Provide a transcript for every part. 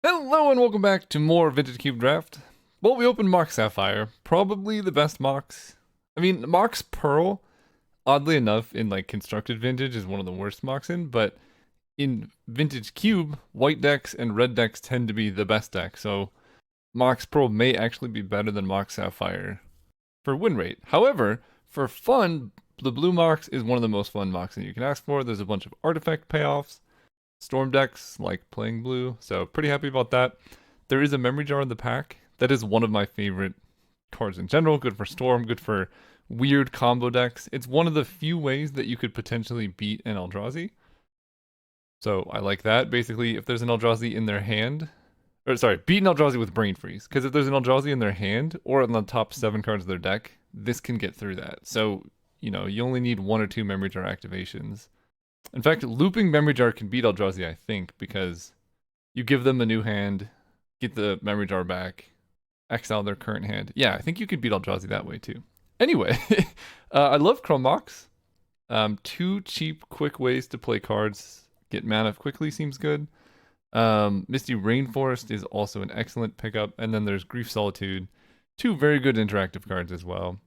Hello and welcome back to more Vintage Cube Draft. Well, we opened Mox Sapphire, probably the best Mox. I mean, Mox Pearl, oddly enough, in like constructed Vintage is one of the worst Mox in, but in Vintage Cube, white decks and red decks tend to be the best deck, so Mox Pearl may actually be better than Mox Sapphire for win rate. However, for fun, the blue Mox is one of the most fun Mox that you can ask for. There's a bunch of artifact payoffs. Storm decks like playing blue, so pretty happy about that. There is a memory jar in the pack. That is one of my favorite cards in general. Good for Storm, good for weird combo decks. It's one of the few ways that you could potentially beat an Eldrazi. So I like that. Basically, if there's an Eldrazi in their hand, or sorry, beat an Eldrazi with Brain Freeze. Because if there's an Eldrazi in their hand or on the top 7 cards of their deck, this can get through that. So, you only need 1 or 2 memory jar activations. In fact, looping Memory Jar can beat Eldrazi, I think, because you give them a new hand, get the Memory Jar back, exile their current hand. Yeah, I think you could beat Eldrazi that way too. Anyway, I love Chrome Mox. 2 cheap, quick ways to play cards. Get mana quickly seems good. Misty Rainforest is also an excellent pickup. And then there's Grief Solitude. 2 very good interactive cards as well.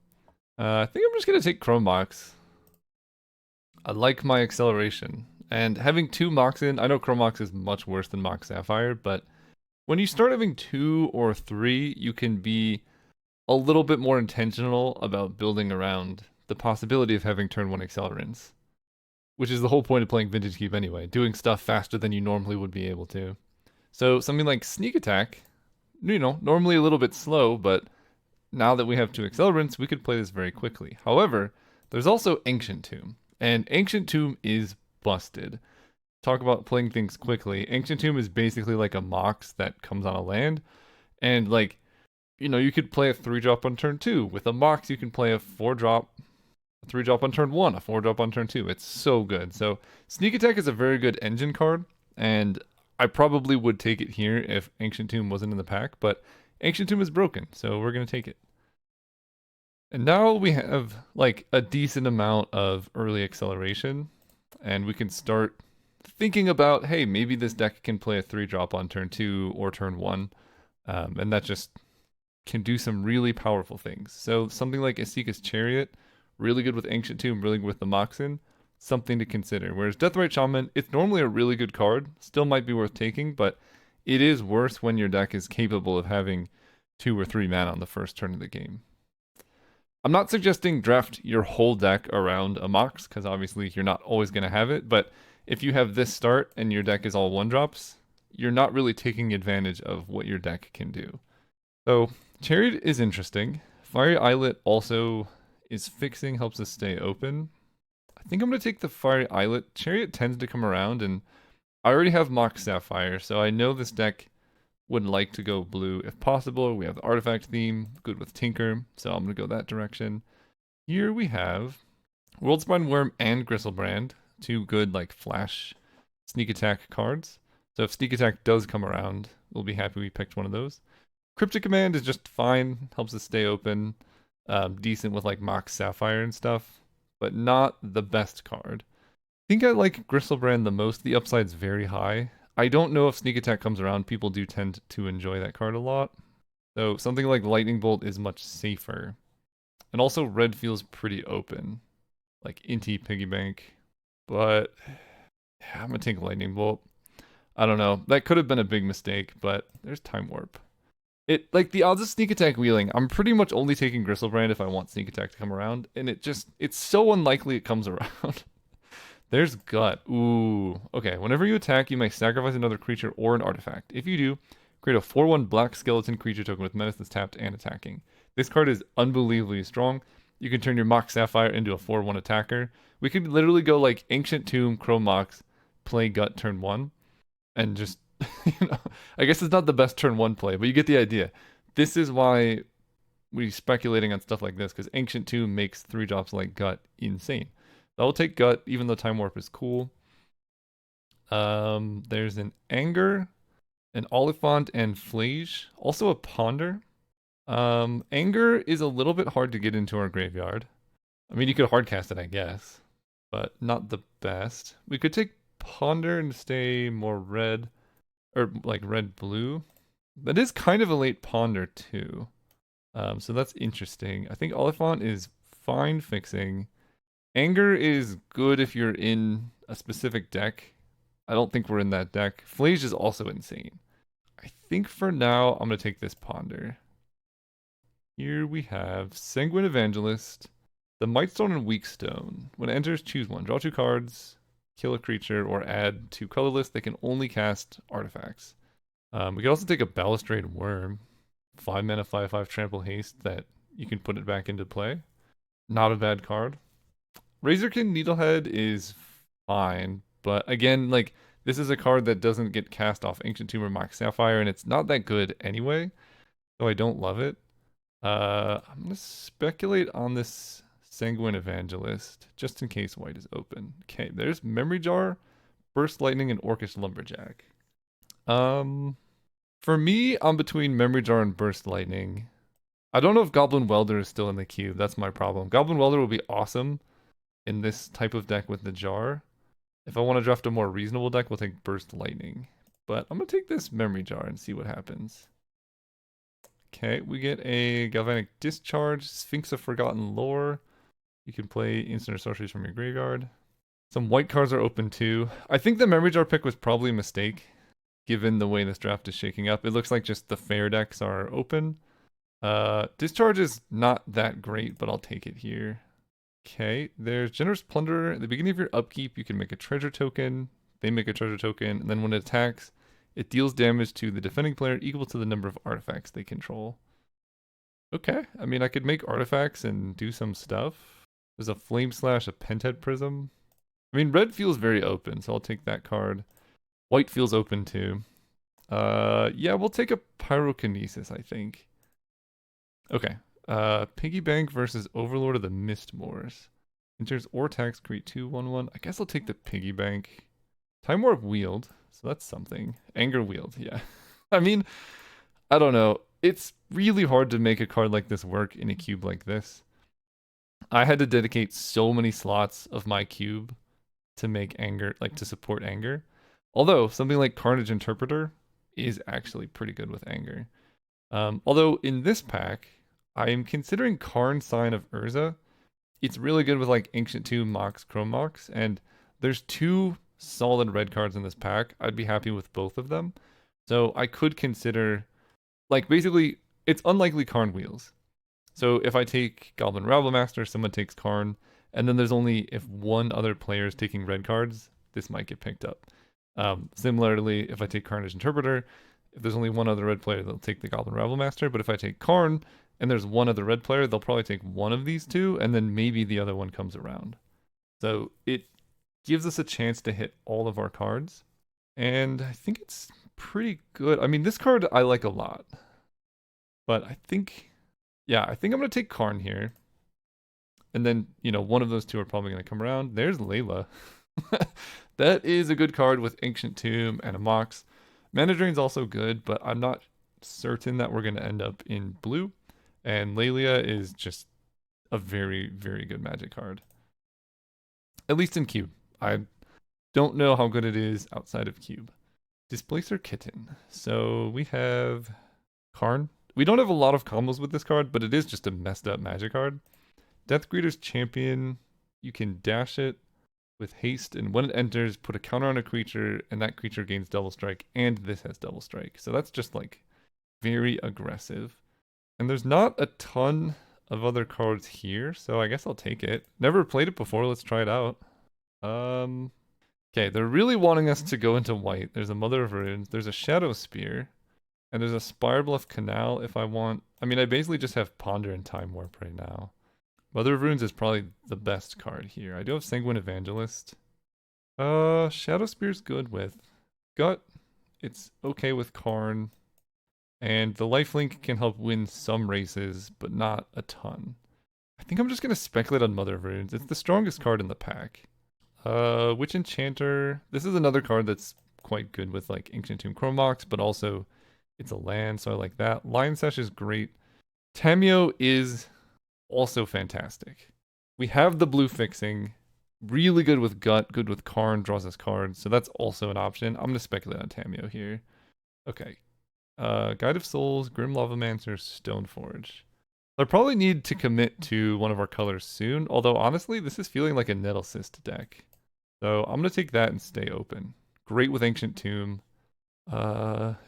I think I'm just going to take Chrome Mox. I like my acceleration. And having 2 Mox in, I know Chrome Mox is much worse than Mox Sapphire, but when you start having 2 or 3, you can be a little bit more intentional about building around the possibility of having turn 1 accelerants. Which is the whole point of playing Vintage Cube anyway, doing stuff faster than you normally would be able to. So something like Sneak Attack, normally a little bit slow, but now that we have 2 accelerants, we could play this very quickly. However, there's also Ancient Tomb. And Ancient Tomb is busted. Talk about playing things quickly. Ancient Tomb is basically like a Mox that comes on a land. And like, you could play a 3-drop on turn 2. With a Mox, you can play a 4-drop, a 3-drop on turn 1, a 4-drop on turn 2. It's so good. So Sneak Attack is a very good engine card. And I probably would take it here if Ancient Tomb wasn't in the pack. But Ancient Tomb is broken, so we're going to take it. And now we have like a decent amount of early acceleration, and we can start thinking about, hey, maybe this deck can play a 3-drop on turn 2 or turn 1, and that just can do some really powerful things. So something like Esika's Chariot, really good with Ancient Tomb, really good with the Moxen, something to consider. Whereas Deathrite Shaman, it's normally a really good card, still might be worth taking, but it is worse when your deck is capable of having 2 or 3 mana on the first turn of the game. I'm not suggesting draft your whole deck around a Mox, because obviously you're not always going to have it, but if you have this start and your deck is all 1-drops, you're not really taking advantage of what your deck can do. So, Chariot is interesting. Fiery Islet also is fixing, helps us stay open. I think I'm going to take the Fiery Islet. Chariot tends to come around, and I already have Mox Sapphire, so I know this deck would like to go blue if possible. We have the artifact theme, good with Tinker, so I'm going to go that direction. Here we have Worldspine Worm and Gristlebrand, 2 good like flash sneak attack cards. So if sneak attack does come around, we'll be happy we picked one of those. Cryptic Command is just fine, helps us stay open, decent with like Mox Sapphire and stuff, but not the best card. I think I like Gristlebrand the most. The upside's very high. I don't know if Sneak Attack comes around. People do tend to enjoy that card a lot. So something like Lightning Bolt is much safer. And also red feels pretty open. Like Inti Piggy Bank. But yeah, I'm going to take Lightning Bolt. I don't know. That could have been a big mistake, but there's Time Warp. Like the odds of Sneak Attack wheeling, I'm pretty much only taking Gristlebrand if I want Sneak Attack to come around. And it's so unlikely it comes around. There's Gut. Ooh. Okay, whenever you attack, you may sacrifice another creature or an artifact. If you do, create a 4/1 black skeleton creature token with menace that's tapped and attacking. This card is unbelievably strong. You can turn your Mox Sapphire into a 4/1 attacker. We could literally go like Ancient Tomb, Chrome Mox, play Gut turn 1, and just, I guess it's not the best turn 1 play, but you get the idea. This is why we're speculating on stuff like this, because Ancient Tomb makes 3-drops like Gut insane. I'll take Gut, even though Time Warp is cool. There's an Anger, an Oliphant, and Flage. Also a Ponder. Anger is a little bit hard to get into our graveyard. I mean, you could hardcast it, I guess, but not the best. We could take Ponder and stay more red. or like red blue. That is kind of a late ponder too. So that's interesting. I think Oliphant is fine fixing. Anger is good if you're in a specific deck. I don't think we're in that deck. Flage is also insane. I think for now, I'm going to take this ponder. Here we have Sanguine Evangelist, the Mightstone and Weakstone. When it enters, choose one. Draw 2 cards, kill a creature, or add 2 colorless. They can only cast artifacts. We can also take a Balustrade Worm. 5 mana, 5/5 trample haste that you can put it back into play. Not a bad card. Razorkin Needlehead is fine, but again, like, this is a card that doesn't get cast off Ancient Tomb or Mox Sapphire, and it's not that good anyway, so I don't love it. I'm gonna speculate on this Sanguine Evangelist, just in case white is open. Okay, there's Memory Jar, Burst Lightning, and Orcish Lumberjack. For me, I'm between Memory Jar and Burst Lightning. I don't know if Goblin Welder is still in the cube. That's my problem. Goblin Welder would be awesome in this type of deck with the jar. If I want to draft a more reasonable deck, we'll take Burst Lightning. But I'm going to take this Memory Jar and see what happens. Okay, we get a Galvanic Discharge, Sphinx of Forgotten Lore. You can play instant or sorceries from your graveyard. Some white cards are open too. I think the Memory Jar pick was probably a mistake, given the way this draft is shaking up. It looks like just the fair decks are open. Discharge is not that great, but I'll take it here. Okay, there's Generous Plunderer. At the beginning of your upkeep, you can make a treasure token. They make a treasure token, and then when it attacks, it deals damage to the defending player equal to the number of artifacts they control. Okay, I mean, I could make artifacts and do some stuff. There's a Flame Slash, a Penthead Prism. I mean, red feels very open, so I'll take that card. White feels open too. Yeah, we'll take a Pyrokinesis, I think. Okay. Piggy Bank versus Overlord of the Mistmoors. Enters or attacks, create 2/1/1. I guess I'll take the Piggy Bank. Time Warp Wield, so that's something. Anger Wield, yeah. I mean, I don't know. It's really hard to make a card like this work in a cube like this. I had to dedicate so many slots of my cube to make Anger, like to support Anger. Although, something like Carnage Interpreter is actually pretty good with Anger. Although, in this pack, I am considering Karn Sign of Urza. It's really good with like Ancient Tomb, Mox, Chrome Mox, and there's 2 solid red cards in this pack. I'd be happy with both of them. So I could consider, like, basically, it's unlikely Karn wheels. So if I take Goblin Rabblemaster, someone takes Karn, and then there's only if one other player is taking red cards, this might get picked up. Similarly, if I take Carnage Interpreter, if there's only one other red player, they'll take the Goblin Rabblemaster. But if I take Karn, and there's one other red player, they'll probably take one of these 2, and then maybe the other one comes around. So it gives us a chance to hit all of our cards, and I think it's pretty good. I mean, this card I like a lot, but I think I'm going to take Karn here, and then, one of those 2 are probably going to come around. There's Layla. That is a good card with Ancient Tomb and a Mox. Mana Drain's also good, but I'm not certain that we're going to end up in blue. And Laelia is just a very, very good Magic card. At least in Cube. I don't know how good it is outside of Cube. Displacer Kitten. So we have Karn. We don't have a lot of combos with this card, but it is just a messed up Magic card. Deathgreeter's Champion. You can dash it with haste, and when it enters, put a counter on a creature, and that creature gains double strike, and this has double strike. So that's just like very aggressive. And there's not a ton of other cards here, so I guess I'll take it. Never played it before, let's try it out. Okay, they're really wanting us to go into white. There's a Mother of Runes, there's a Shadow Spear, and there's a Spirebluff Canal if I want. I mean, I basically just have Ponder and Time Warp right now. Mother of Runes is probably the best card here. I do have Sanguine Evangelist. Shadow Spear's good with Gut. It's okay with Karn. And the lifelink can help win some races, but not a ton. I think I'm just going to speculate on Mother of Runes. It's the strongest card in the pack. Witch Enchanter. This is another card that's quite good with like Ancient Tomb Chrome Mox, but also it's a land, so I like that. Lion Sash is great. Tamiyo is also fantastic. We have the blue fixing. Really good with Gut, good with Karn, draws us cards, so that's also an option. I'm going to speculate on Tamiyo here. Okay. Guide of Souls, Grim Lavamancer, Stoneforge. I probably need to commit to one of our colors soon, although honestly, this is feeling like a Nettlecyst deck. So I'm gonna take that and stay open. Great with Ancient Tomb.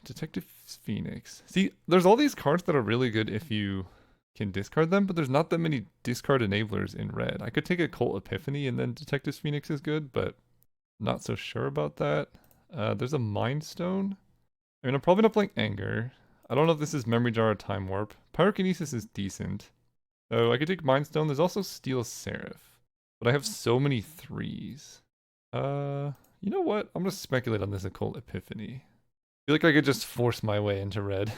Detective Phoenix. See, there's all these cards that are really good if you can discard them, but there's not that many discard enablers in red. I could take a Cult Epiphany and then Detective Phoenix is good, but not so sure about that. There's a Mind Stone. I mean, I'm probably not playing Anger. I don't know if this is Memory Jar or Time Warp. Pyrokinesis is decent. So I could take Mind Stone. There's also Steel Seraph. But I have so many threes. You know what? I'm gonna speculate on this Occult Epiphany. I feel like I could just force my way into red.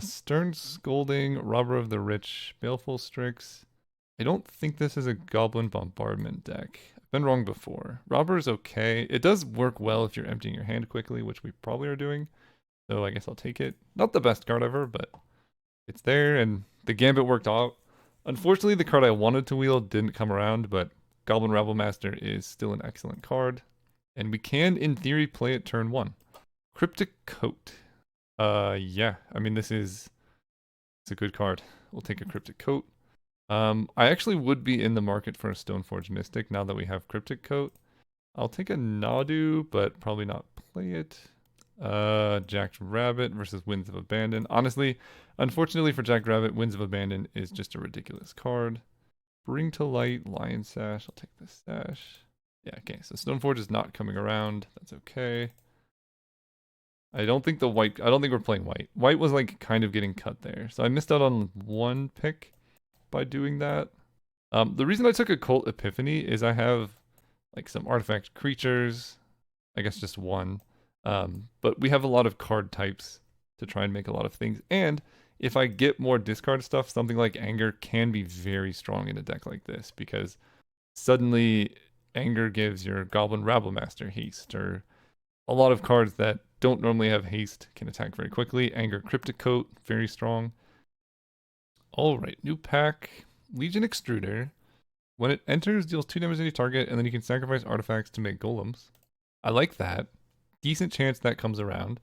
Stern Scolding, Robber of the Rich, Baleful Strix. I don't think this is a Goblin Bombardment deck. I've been wrong before. Robber is okay. It does work well if you're emptying your hand quickly, which we probably are doing. So I guess I'll take it. Not the best card ever, but it's there, and the Gambit worked out. Unfortunately, the card I wanted to wheel didn't come around, but Goblin Rabblemaster is still an excellent card. And we can, in theory, play it turn 1. Cryptic Coat. Yeah. I mean, it's a good card. We'll take a Cryptic Coat. I actually would be in the market for a Stoneforge Mystic now that we have Cryptic Coat. I'll take a Nadu, but probably not play it. Jacked Rabbit versus Winds of Abandon. Honestly, unfortunately for Jacked Rabbit, Winds of Abandon is just a ridiculous card. Bring to Light, Lion Sash. I'll take this Sash. Yeah, okay, so Stoneforge is not coming around. That's okay. I don't think we're playing white. White was like kind of getting cut there. So I missed out on one pick by doing that. The reason I took Occult Epiphany is I have like some artifact creatures. I guess just one. But we have a lot of card types to try and make a lot of things. And if I get more discard stuff, something like Anger can be very strong in a deck like this because suddenly Anger gives your Goblin Rabblemaster haste, or a lot of cards that don't normally have haste can attack very quickly. Anger Cryptic Coat, very strong. Alright, new pack. Legion Extruder. When it enters, deals 2 damage to any target, and then you can sacrifice artifacts to make golems. I like that. Decent chance that comes around.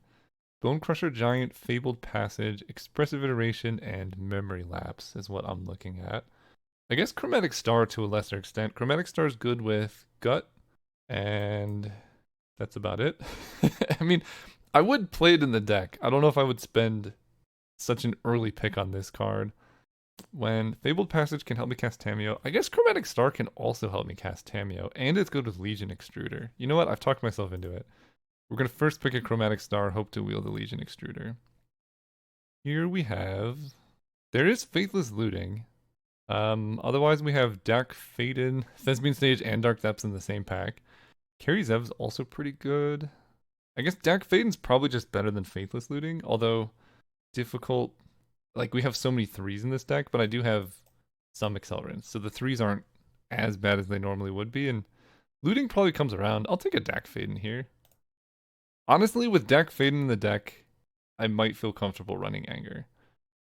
Bone Crusher Giant, Fabled Passage, Expressive Iteration, and Memory Lapse is what I'm looking at. I guess Chromatic Star to a lesser extent. Chromatic Star is good with Gut, and that's about it. I mean, I would play it in the deck. I don't know if I would spend such an early pick on this card. When Fabled Passage can help me cast Tamiyo, I guess Chromatic Star can also help me cast Tamiyo, and it's good with Legion Extruder. You know what? I've talked myself into it. We're going to first pick a Chromatic Star, hope to wield the Legion Extruder. Here we have... There is Faithless Looting. Otherwise we have Dak Faden, Thespian Stage, and Dark Depths in the same pack. Carry Zev's also pretty good. I guess Dak Faden's probably just better than Faithless Looting, although difficult. Like, we have so many 3s in this deck, but I do have some accelerants, so the 3s aren't as bad as they normally would be, and Looting probably comes around. I'll take a Dak Faden here. Honestly, with Dak Faden in the deck, I might feel comfortable running Anger.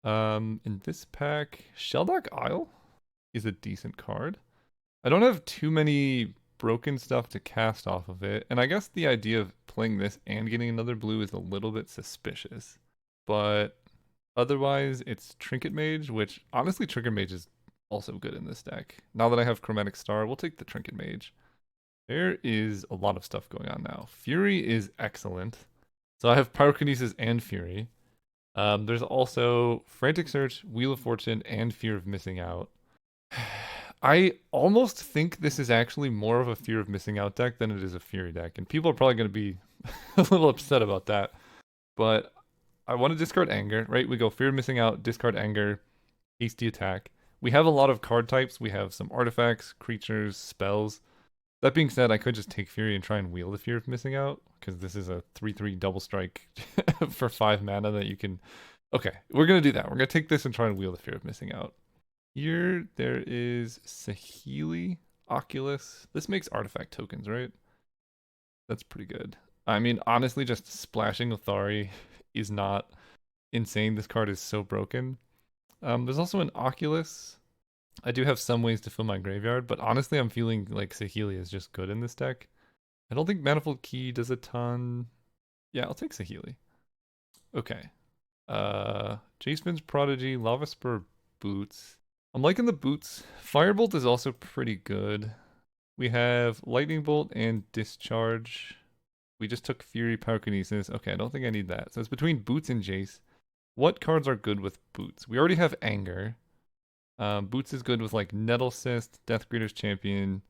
In this pack, Sheldock Isle is a decent card. I don't have too many broken stuff to cast off of it, and I guess the idea of playing this and getting another blue is a little bit suspicious. But otherwise, it's Trinket Mage, which honestly, Trinket Mage is also good in this deck. Now that I have Chromatic Star, we'll take the Trinket Mage. There is a lot of stuff going on now. Fury is excellent. So I have Pyrokinesis and Fury. There's also Frantic Search, Wheel of Fortune, and Fear of Missing Out. I almost think this is actually more of a Fear of Missing Out deck than it is a Fury deck, and people are probably going to be a little upset about that. But I want to discard Anger, right? We go Fear of Missing Out, discard Anger, hasty attack. We have a lot of card types. We have some artifacts, creatures, spells. That being said, I could just take Fury and try and wheel the Fear of Missing Out, because this is a 3/3 double strike for 5 mana that you can... Okay, we're going to do that. We're going to take this and try and wheel the Fear of Missing Out. Here, there is Saheeli, Oculus. This makes artifact tokens, right? That's pretty good. I mean, honestly, just splashing Othari is not insane. This card is so broken. There's also an Oculus. I do have some ways to fill my graveyard, but honestly, I'm feeling like Saheeli is just good in this deck. I don't think Manifold Key does a ton. Yeah, I'll take Saheeli. Okay. Jaceman's Prodigy, Lava Spur, Boots. I'm liking the Boots. Firebolt is also pretty good. We have Lightning Bolt and Discharge. We just took Fury, Pyrokinesis. Okay, I don't think I need that. So it's between Boots and Jace. What cards are good with Boots? We already have Anger. Boots is good with like Nettle Cyst, Death Greeter's Champion,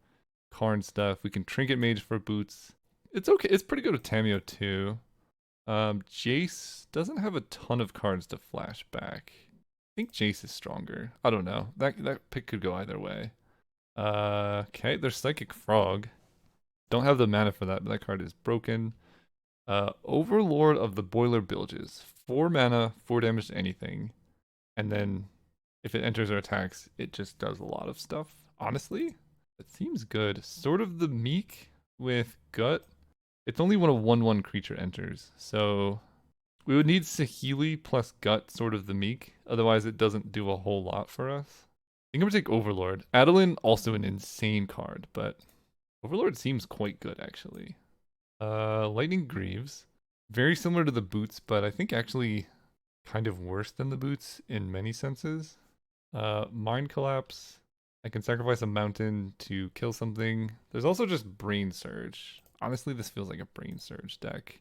Karn stuff. We can Trinket Mage for Boots. It's okay. It's pretty good with Tameo too. Jace doesn't have a ton of cards to flash back. I think Jace is stronger. I don't know. That pick could go either way. Okay, there's Psychic Frog. Don't have the mana for that, but that card is broken. Overlord of the Boiler Bilges. 4 mana, 4 damage to anything. And then if it enters or attacks, it just does a lot of stuff. Honestly, it seems good. Sword of the Meek with Gut. It's only when a 1/1 creature enters. So we would need Saheeli plus Gut, Sword of the Meek. Otherwise, it doesn't do a whole lot for us. I think I'm going to take Overlord. Adeline, also an insane card, but Overlord seems quite good, actually. Lightning Greaves. Very similar to the Boots, but I think actually kind of worse than the Boots in many senses. Mind Collapse. I can sacrifice a mountain to kill something. There's also just Brain Surge. Honestly, this feels like a Brain Surge deck.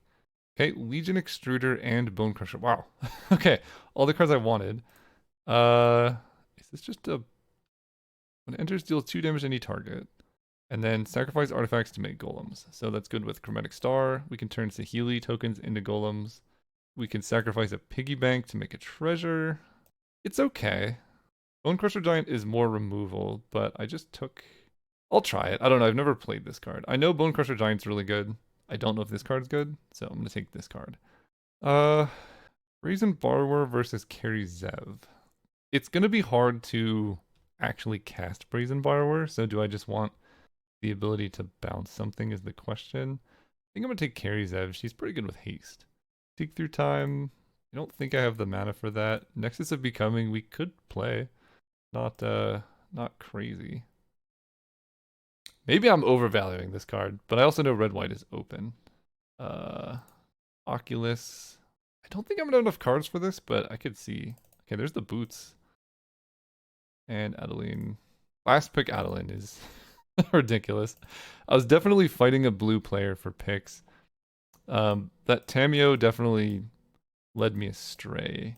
Okay, Legion Extruder and Bone Crusher. Wow. Okay, all the cards I wanted. Is this just a... When it enters, deal 2 damage to any target. And then sacrifice artifacts to make golems. So that's good with Chromatic Star. We can turn Saheeli tokens into golems. We can sacrifice a piggy bank to make a treasure. It's okay. Bone Crusher Giant is more removal, but I just took... I'll try it. I don't know. I've never played this card. I know Bone Crusher Giant's really good. I don't know if this card's good, so I'm going to take this card. Brazen Borrower versus Kari Zev. It's going to be hard to actually cast Brazen Borrower, so do I just want the ability to bounce something is the question. I think I'm going to take Kari Zev. She's pretty good with haste. Dig Through Time. I don't think I have the mana for that. Nexus of Becoming, we could play. Not crazy. Maybe I'm overvaluing this card, but I also know red-white is open. Oculus. I don't think I'm gonna have enough cards for this, but I could see. Okay, there's the Boots. And Adeline. Last pick Adeline is ridiculous. I was definitely fighting a blue player for picks. That Tameo definitely led me astray.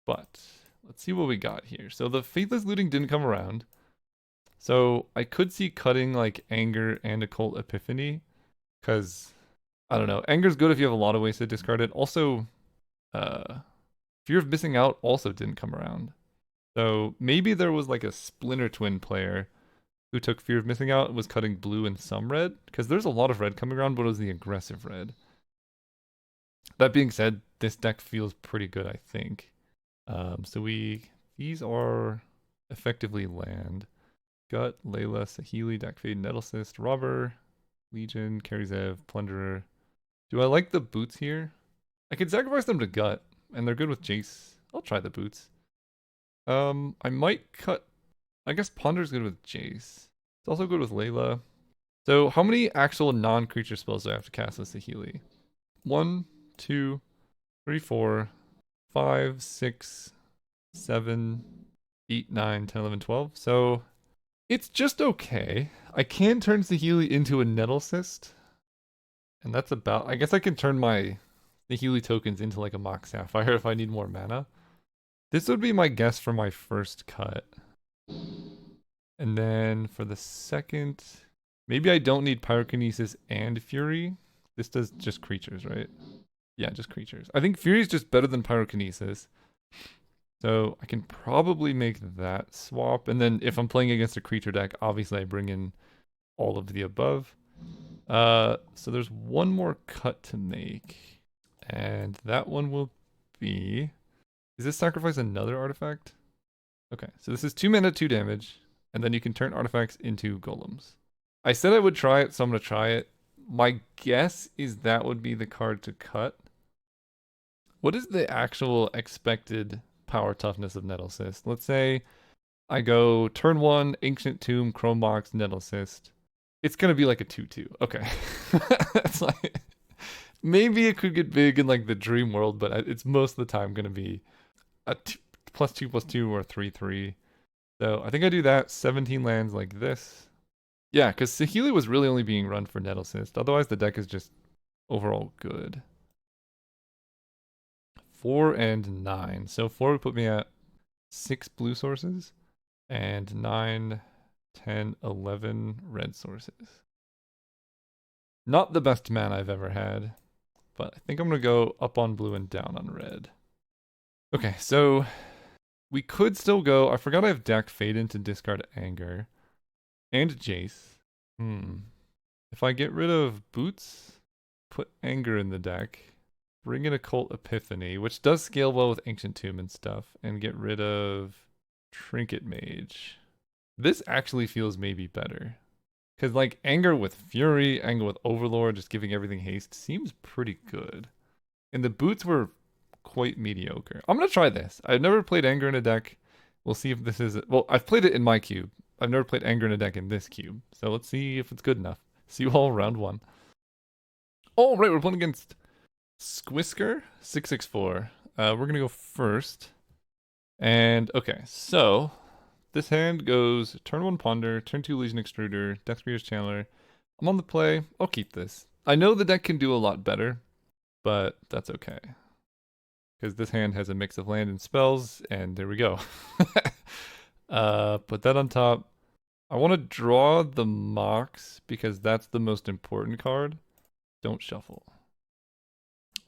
But let's see what we got here. So the Faithless Looting didn't come around. So I could see cutting like Anger and Occult Epiphany. Because, I don't know. Anger's good if you have a lot of ways to discard it. Also, Fear of Missing Out also didn't come around. So maybe there was like a Splinter Twin player who took Fear of Missing Out and was cutting blue and some red. Because there's a lot of red coming around, but it was the aggressive red. That being said, this deck feels pretty good, I think. So these are effectively land. Gut, Layla, Saheeli, Dakfade, Nettlecyst, Robber, Legion, Kari Zev, Plunderer. Do I like the Boots here? I could sacrifice them to Gut, and they're good with Jace. I'll try the Boots. I might cut... I guess Ponder's good with Jace. It's also good with Layla. So how many actual non-creature spells do I have to cast with Saheeli? 1, 2, 3, 4, 5, 6, 7, 8, 9, 10, 11, 12. So it's just okay. I can turn Saheeli into a Nettle Cyst. And that's about... I guess I can turn my Saheeli tokens into like a Mox Sapphire if I need more mana. This would be my guess for my first cut. And then for the second... Maybe I don't need Pyrokinesis and Fury. This does just creatures, right? Yeah, just creatures. I think Fury is just better than Pyrokinesis. So I can probably make that swap. And then if I'm playing against a creature deck, obviously I bring in all of the above. So there's one more cut to make. And that one will be... Does this sacrifice another artifact? Okay, so this is 2 mana, 2 damage. And then you can turn artifacts into golems. I said I would try it, so I'm going to try it. My guess is that would be the card to cut. What is the actual expected power toughness of Nettle Cyst? Let's say I go turn 1, Ancient Tomb, Chrome Mox, Nettle Cyst. It's going to be like a 2/2. Okay. It's like Maybe it could get big in like the dream world, but it's most of the time going to be a +2/+2 or 3/3. So I think I do that. 17 lands like this. Yeah, because Saheeli was really only being run for Nettle Cyst. Otherwise, the deck is just overall good. 4 and 9. So 4 would put me at 6 blue sources and 9, 10, 11 red sources. Not the best mana I've ever had, but I think I'm going to go up on blue and down on red. Okay, so we could still go. I forgot I have Dak Faden to discard Anger and Jace. If I get rid of Boots, put Anger in the deck, bring in Occult Epiphany, which does scale well with Ancient Tomb and stuff, and get rid of Trinket Mage. This actually feels maybe better. Because, like, Anger with Fury, Anger with Overlord, just giving everything haste seems pretty good. And the boots were quite mediocre. I'm going to try this. I've never played Anger in a deck. We'll see if this is... Well, I've played it in my cube. I've never played Anger in a deck in this cube. So let's see if it's good enough. See you all round 1. Oh, right, we're playing against Squisker 664. We're going to go first. And, okay, so... This hand goes turn 1 Ponder, turn 2 Legion Extruder, Death Reader's Channeler. I'm on the play. I'll keep this. I know the deck can do a lot better, but that's okay. Because this hand has a mix of land and spells, and there we go. Put that on top. I want to draw the Mox, because that's the most important card. Don't shuffle.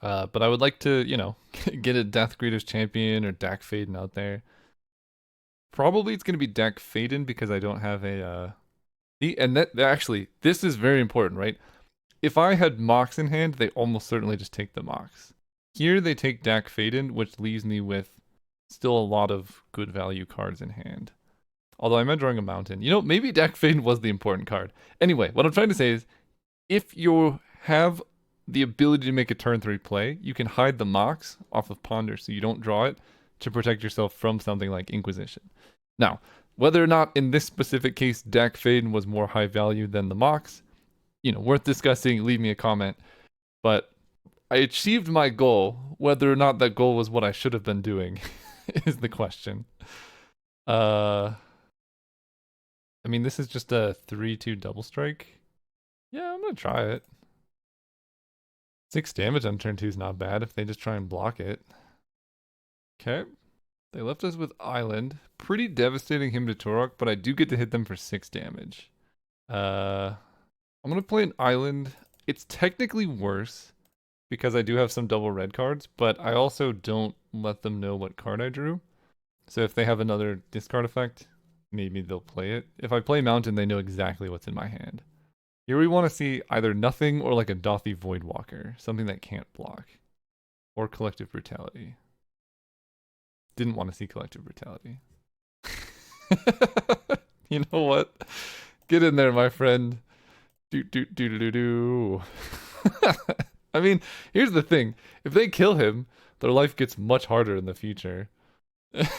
But I would like to, you know, get a Death Greeter's Champion or Dak Faden out there. Probably it's going to be Dak Faden because I don't have a... and that actually, this is very important, right? If I had Mox in hand, they almost certainly just take the Mox. Here they take Dak Faden, which leaves me with still a lot of good value cards in hand. Although I'm not drawing a mountain. You know, maybe Dak Faden was the important card. Anyway, what I'm trying to say is, if you have the ability to make a turn 3 play, you can hide the Mox off of Ponder so you don't draw it to protect yourself from something like Inquisition. Now, whether or not in this specific case Dak Faden was more high value than the Mox, you know, worth discussing, leave me a comment. But I achieved my goal. Whether or not that goal was what I should have been doing is the question. I mean, this is just a 3/2 double strike. Yeah, I'm gonna try it. 6 damage on turn 2 is not bad if they just try and block it. Okay. They left us with Island. Pretty devastating him to Turok, but I do get to hit them for 6 damage. I'm going to play an Island. It's technically worse because I do have some double red cards, but I also don't let them know what card I drew. So if they have another discard effect, maybe they'll play it. If I play Mountain, they know exactly what's in my hand. Here we want to see either nothing or like a Dothy Voidwalker, something that can't block. Or Collective Brutality. Didn't want to see Collective Brutality. You know what? Get in there, my friend. Do. I mean, here's the thing. If they kill him, their life gets much harder in the future. I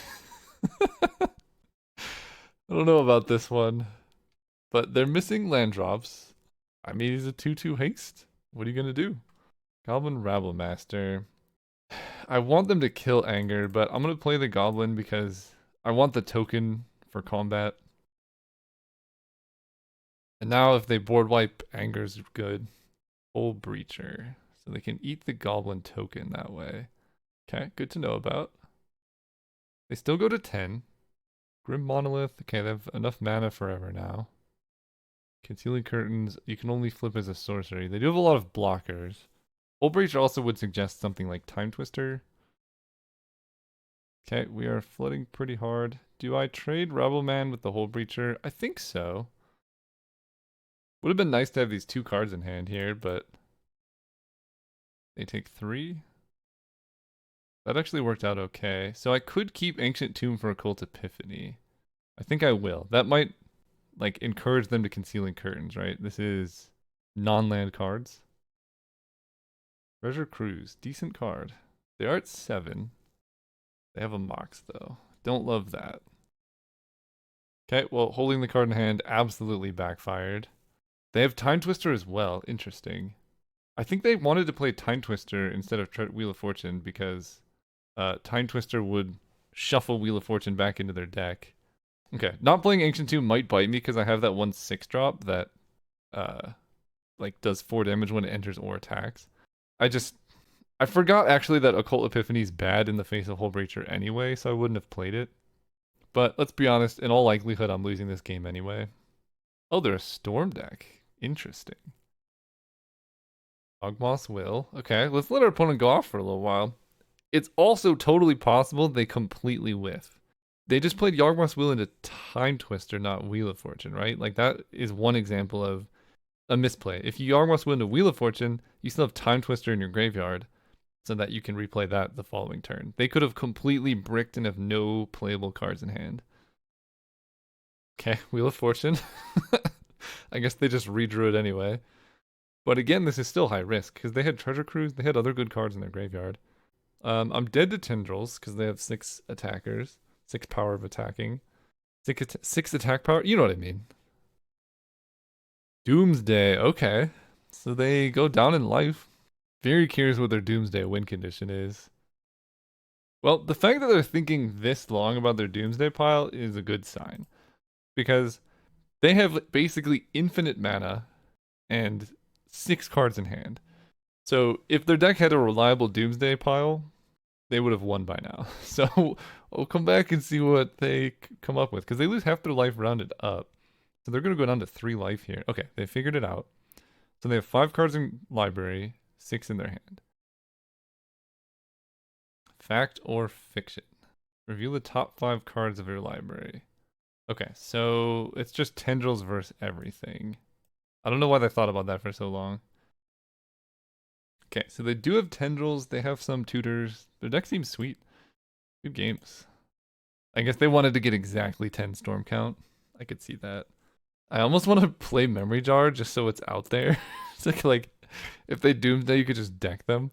don't know about this one. But they're missing land drops. I mean, he's a 2/2 haste. What are you gonna do? Goblin Rabble Master. I want them to kill Anger, but I'm gonna play the Goblin because I want the token for combat. And now if they board wipe, Anger's good. Full Breacher. So they can eat the Goblin token that way. Okay, good to know about. They still go to 10. Grim Monolith. Okay, they have enough mana forever now. Concealing Curtains. You can only flip as a sorcery. They do have a lot of blockers. Full Breacher also would suggest something like Time Twister. Okay, we are flooding pretty hard. Do I trade Rebel Man with the Hull Breacher? I think so. Would have been nice to have these 2 cards in hand here, but they take 3. That actually worked out okay. So I could keep Ancient Tomb for Occult Epiphany. I think I will. That might like encourage them to Concealing Curtains, right? This is non-land cards. Treasure Cruise, decent card. They are at 7. They have a Mox though. Don't love that. Okay, well, holding the card in hand absolutely backfired. They have Time Twister as well. Interesting. I think they wanted to play Time Twister instead of Wheel of Fortune because Time Twister would shuffle Wheel of Fortune back into their deck. Okay, not playing Ancient Tomb might bite me because I have that 1/6 drop that uh like does 4 damage when it enters or attacks. I forgot actually that Occult Epiphany is bad in the face of Hullbreacher anyway, so I wouldn't have played it. But let's be honest, in all likelihood, I'm losing this game anyway. Oh, they're a Storm deck. Interesting. Yawgmoth's Will. Okay, let's let our opponent go off for a little while. It's also totally possible they completely whiff. They just played Yawgmoth's Will into Time Twister, not Wheel of Fortune, right? Like that is one example of a misplay. If you Yawgmoth's Will into Wheel of Fortune, you still have Time Twister in your graveyard so that you can replay that the following turn. They could have completely bricked and have no playable cards in hand. Okay, Wheel of Fortune. I guess they just redrew it anyway. But again, this is still high risk because they had Treasure Cruise, they had other good cards in their graveyard. I'm dead to Tendrils because they have 6 attackers, 6 power of attacking, 6 attack power. You know what I mean. Doomsday. Okay, so they go down in life. Very curious what their Doomsday win condition is. Well, the fact that they're thinking this long about their Doomsday pile is a good sign because they have basically infinite mana and 6 cards in hand. So if their deck had a reliable Doomsday pile, they would have won by now. So we'll come back and see what they come up with because they lose half their life rounded up. So they're going to go down to 3 life here. Okay, they figured it out. So they have 5 cards in library, 6 in their hand. Fact or fiction? Review the top 5 cards of your library. Okay, so it's just Tendrils versus everything. I don't know why they thought about that for so long. Okay, so they do have Tendrils. They have some tutors. Their deck seems sweet. Good games. I guess they wanted to get exactly 10 storm count. I could see that. I almost want to play Memory Jar just so it's out there. It's like if they Doomsday, you could just deck them.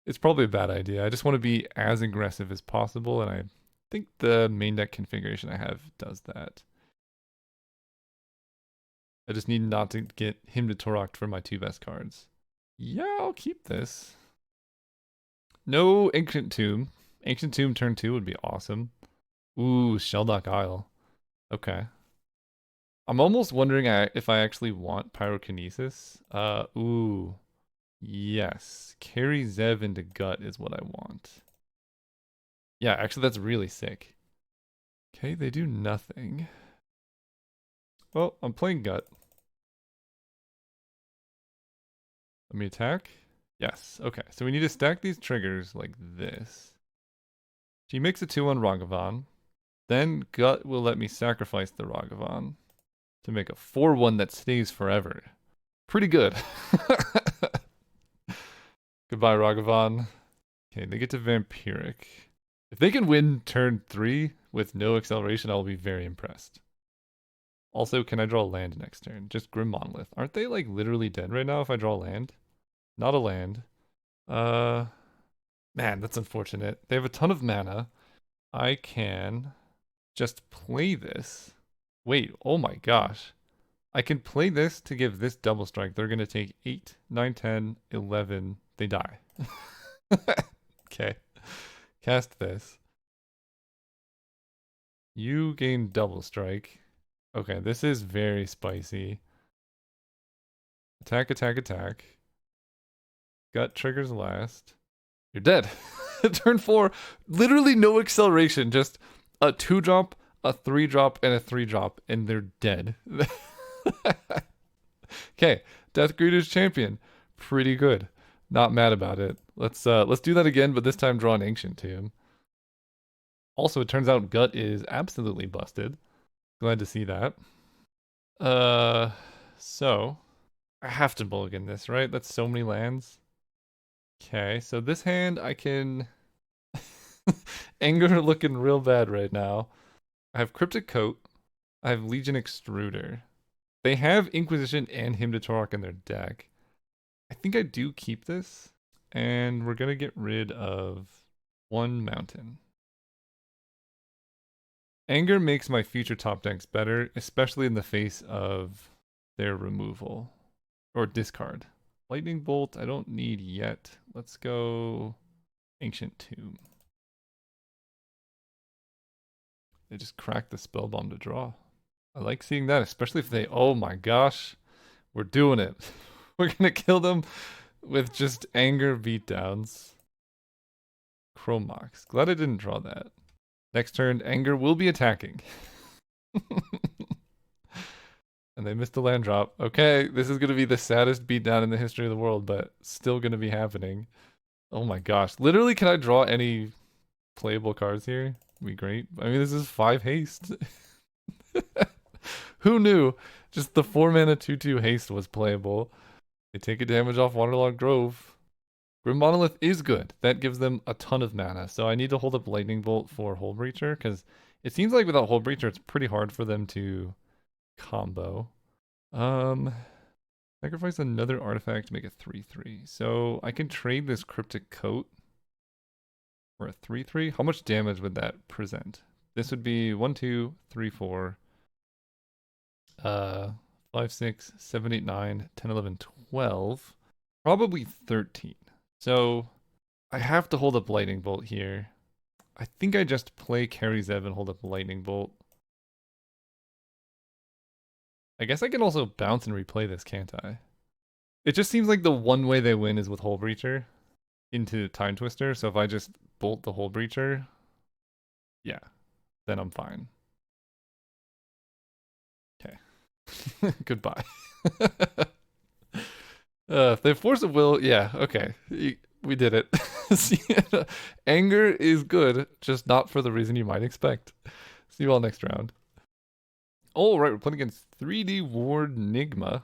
It's probably a bad idea. I just want to be as aggressive as possible, and I think the main deck configuration I have does that. I just need not to get him to Torok for my 2 best cards. Yeah, I'll keep this. No Ancient Tomb. Ancient Tomb turn 2 would be awesome. Ooh, Sheldock Isle. Okay. I'm almost wondering if I actually want Pyrokinesis. Ooh. Yes. Carry Zev into Gut is what I want. Yeah, actually that's really sick. Okay, they do nothing. Well, I'm playing Gut. Let me attack. Yes. Okay, so we need to stack these triggers like this. She makes a 2 on Ragavan. Then Gut will let me sacrifice the Ragavan to make a 4/1 that stays forever. Pretty good. Goodbye, Ragavan. Okay, they get to Vampiric. If they can win turn 3 with no acceleration, I'll be very impressed. Also, can I draw a land next turn? Just Grim Monolith. Aren't they like literally dead right now if I draw a land? Not a land. Man, that's unfortunate. They have a ton of mana. I can just play this. Wait, oh my gosh. I can play this to give this double strike. They're going to take 8, 9, 10, 11. They die. Okay. Cast this. You gain double strike. Okay, this is very spicy. Attack, attack, attack. Gut triggers last. You're dead. Turn 4. Literally no acceleration. Just a 2-drop, a 3-drop, and a 3-drop, and they're dead. Okay, Death Greeter's champion. Pretty good. Not mad about it. Let's do that again, but this time draw an Ancient Tomb. Also, it turns out Gut is absolutely busted. Glad to see that. So I have to mulligan this, right? That's so many lands. Okay, so this hand I can Anger looking real bad right now. I have Cryptic Coat. I have Legion Extruder. They have Inquisition and Hymn to Torok in their deck. I think I do keep this. And we're going to get rid of 1 mountain. Anger makes my future top decks better, especially in the face of their removal. Or discard. Lightning Bolt, I don't need yet. Let's go Ancient Tomb. They just cracked the spell bomb to draw. I like seeing that, especially if they. Oh my gosh, we're doing it. We're gonna kill them with just anger beatdowns. Chrome Mox. Glad I didn't draw that. Next turn, anger will be attacking. And they missed the land drop. Okay, this is gonna be the saddest beatdown in the history of the world, but still gonna be happening. Oh my gosh. Literally, can I draw any playable cards here? Be great. I mean, this is 5 haste. Who knew? Just the 4 mana 2/2 haste was playable. They take a damage off Waterlogged Grove. Grim Monolith is good. That gives them a ton of mana. So I need to hold up Lightning Bolt for Hullbreacher because it seems like without Hullbreacher, it's pretty hard for them to combo. Sacrifice another artifact to make a 3/3. So I can trade this Cryptic Coat for a 3/3. How much damage would that present? This would be 1, 2, 3, 4. 5, 6, 7, 8, 9, 10, 11, 12. Probably 13. So I have to hold up Lightning Bolt here. I think I just play Carry Zev and hold up Lightning Bolt. I guess I can also bounce and replay this, can't I? It just seems like the one way they win is with Hullbreacher into Time Twister. So if I just bolt the Hullbreacher, yeah, then I'm fine. Okay. Goodbye. If they force of will, yeah, okay. We did it. Anger is good, just not for the reason you might expect. See you all next round. Oh, right, we're playing against 3D Ward Nigma.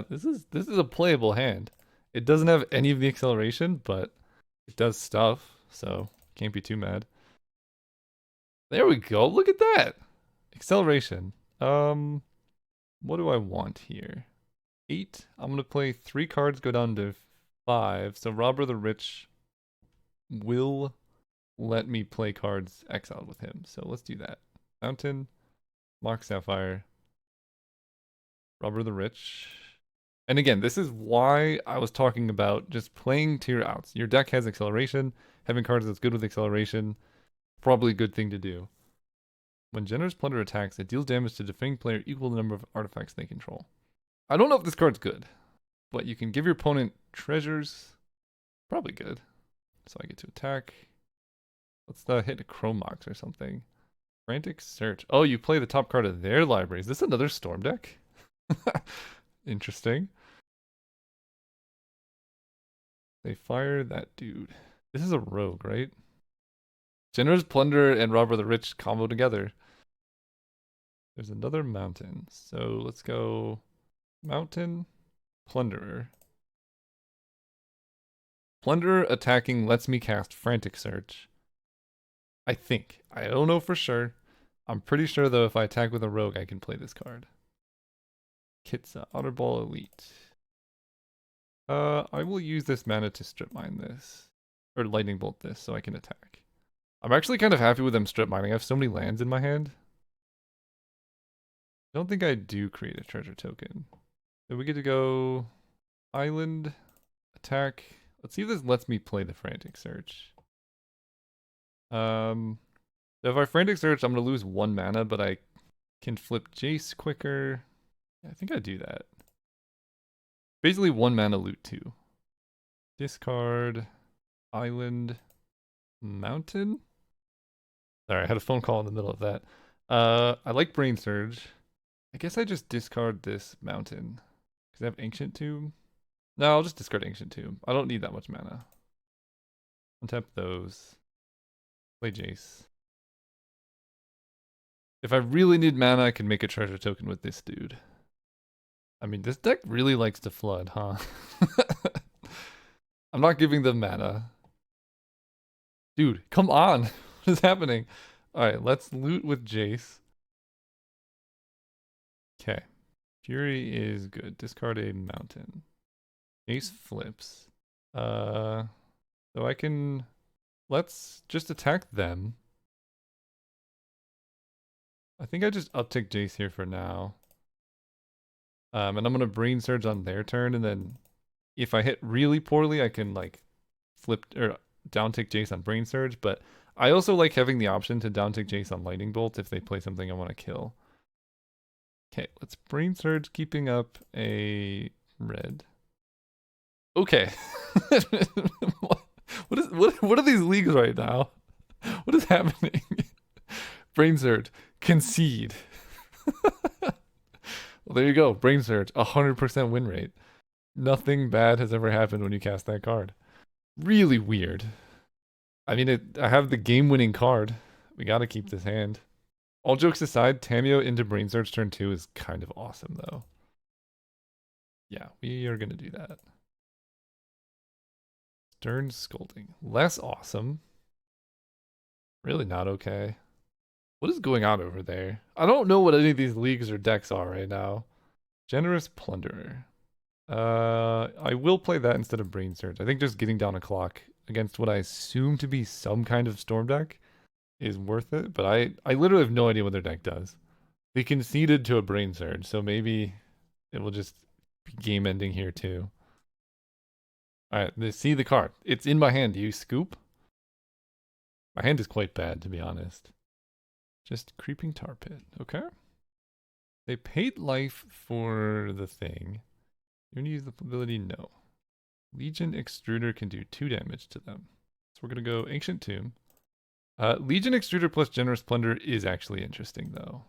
This is a playable hand. It doesn't have any of the acceleration, but it does stuff, so can't be too mad. There we go. Look at that. Acceleration. What do I want here? 8. I'm gonna play 3 cards, go down to 5. So Robber the Rich will let me play cards exiled with him. So let's do that. Mountain, Mox Sapphire, Robber the Rich. And again, this is why I was talking about just playing tier outs. Your deck has acceleration. Having cards that's good with acceleration, probably a good thing to do. When Generous Plunder attacks, it deals damage to defending player equal to the number of artifacts they control. I don't know if this card's good, but you can give your opponent treasures. Probably good. So I get to attack. Let's hit a Chrome Mox or something. Frantic Search. Oh, you play the top card of their library. Is this another Storm deck? Interesting. They fire that dude. This is a rogue, right? Generous Plunder and Robber the Rich combo together. There's another mountain. So let's go Mountain, Plunderer. Plunderer attacking lets me cast Frantic Search. I think. I don't know for sure. I'm pretty sure though if I attack with a rogue I can play this card. Kitsa, Otterball Elite. I will use this mana to strip mine this. Or lightning bolt this so I can attack. I'm actually kind of happy with them strip mining. I have so many lands in my hand. I don't think I do create a treasure token. So we get to go island, attack. Let's see if this lets me play the Frantic Search. So if I Frantic Search, I'm going to lose 1 mana, but I can flip Jace quicker. Yeah, I think I do that. Basically 1 mana loot 2. Discard, island, mountain. Sorry, I had a phone call in the middle of that. I like Brain Surge. I guess I just discard this mountain. Because I have Ancient Tomb. No, I'll just discard Ancient Tomb. I don't need that much mana. Untap those. Play Jace. If I really need mana, I can make a treasure token with this dude. I mean, this deck really likes to flood, huh? I'm not giving them mana. Dude, come on. What is happening? Alright, let's loot with Jace. Okay. Fury is good. Discard a mountain. Jace flips. So I can... Let's just attack them. I think I just uptick Jace here for now. And I'm going to Brain Surge on their turn, and then if I hit really poorly, I can like flip or down tick Jace on Brain Surge, but I also like having the option to down tick Jace on Lightning Bolt if they play something I want to kill. Okay, let's Brain Surge, keeping up a red. Okay. what are these leagues right now? What is happening? Brain Surge, concede. Well, there you go. Brain Surge, 100% win rate. Nothing bad has ever happened when you cast that card. Really weird. I mean, I have the game-winning card. We gotta keep this hand. All jokes aside, Tamiyo into Brain Surge turn 2 is kind of awesome, though. Yeah, we are gonna do that. Stern Scolding. Less awesome. Really not okay. What is going on over there? I don't know what any of these leagues or decks are right now. Generous Plunderer. I will play that instead of Brain Surge. I think just getting down a clock against what I assume to be some kind of Storm deck is worth it, but I literally have no idea what their deck does. They conceded to a Brain Surge, so maybe it will just be game ending here too. Alright, see the card. It's in my hand. Do you scoop? My hand is quite bad, to be honest. Just Creeping Tar Pit. Okay. They paid life for the thing. You want to use the ability? No. Legion Extruder can do 2 damage to them. So we're going to go Ancient Tomb. Legion Extruder plus Generous Plunder is actually interesting, though.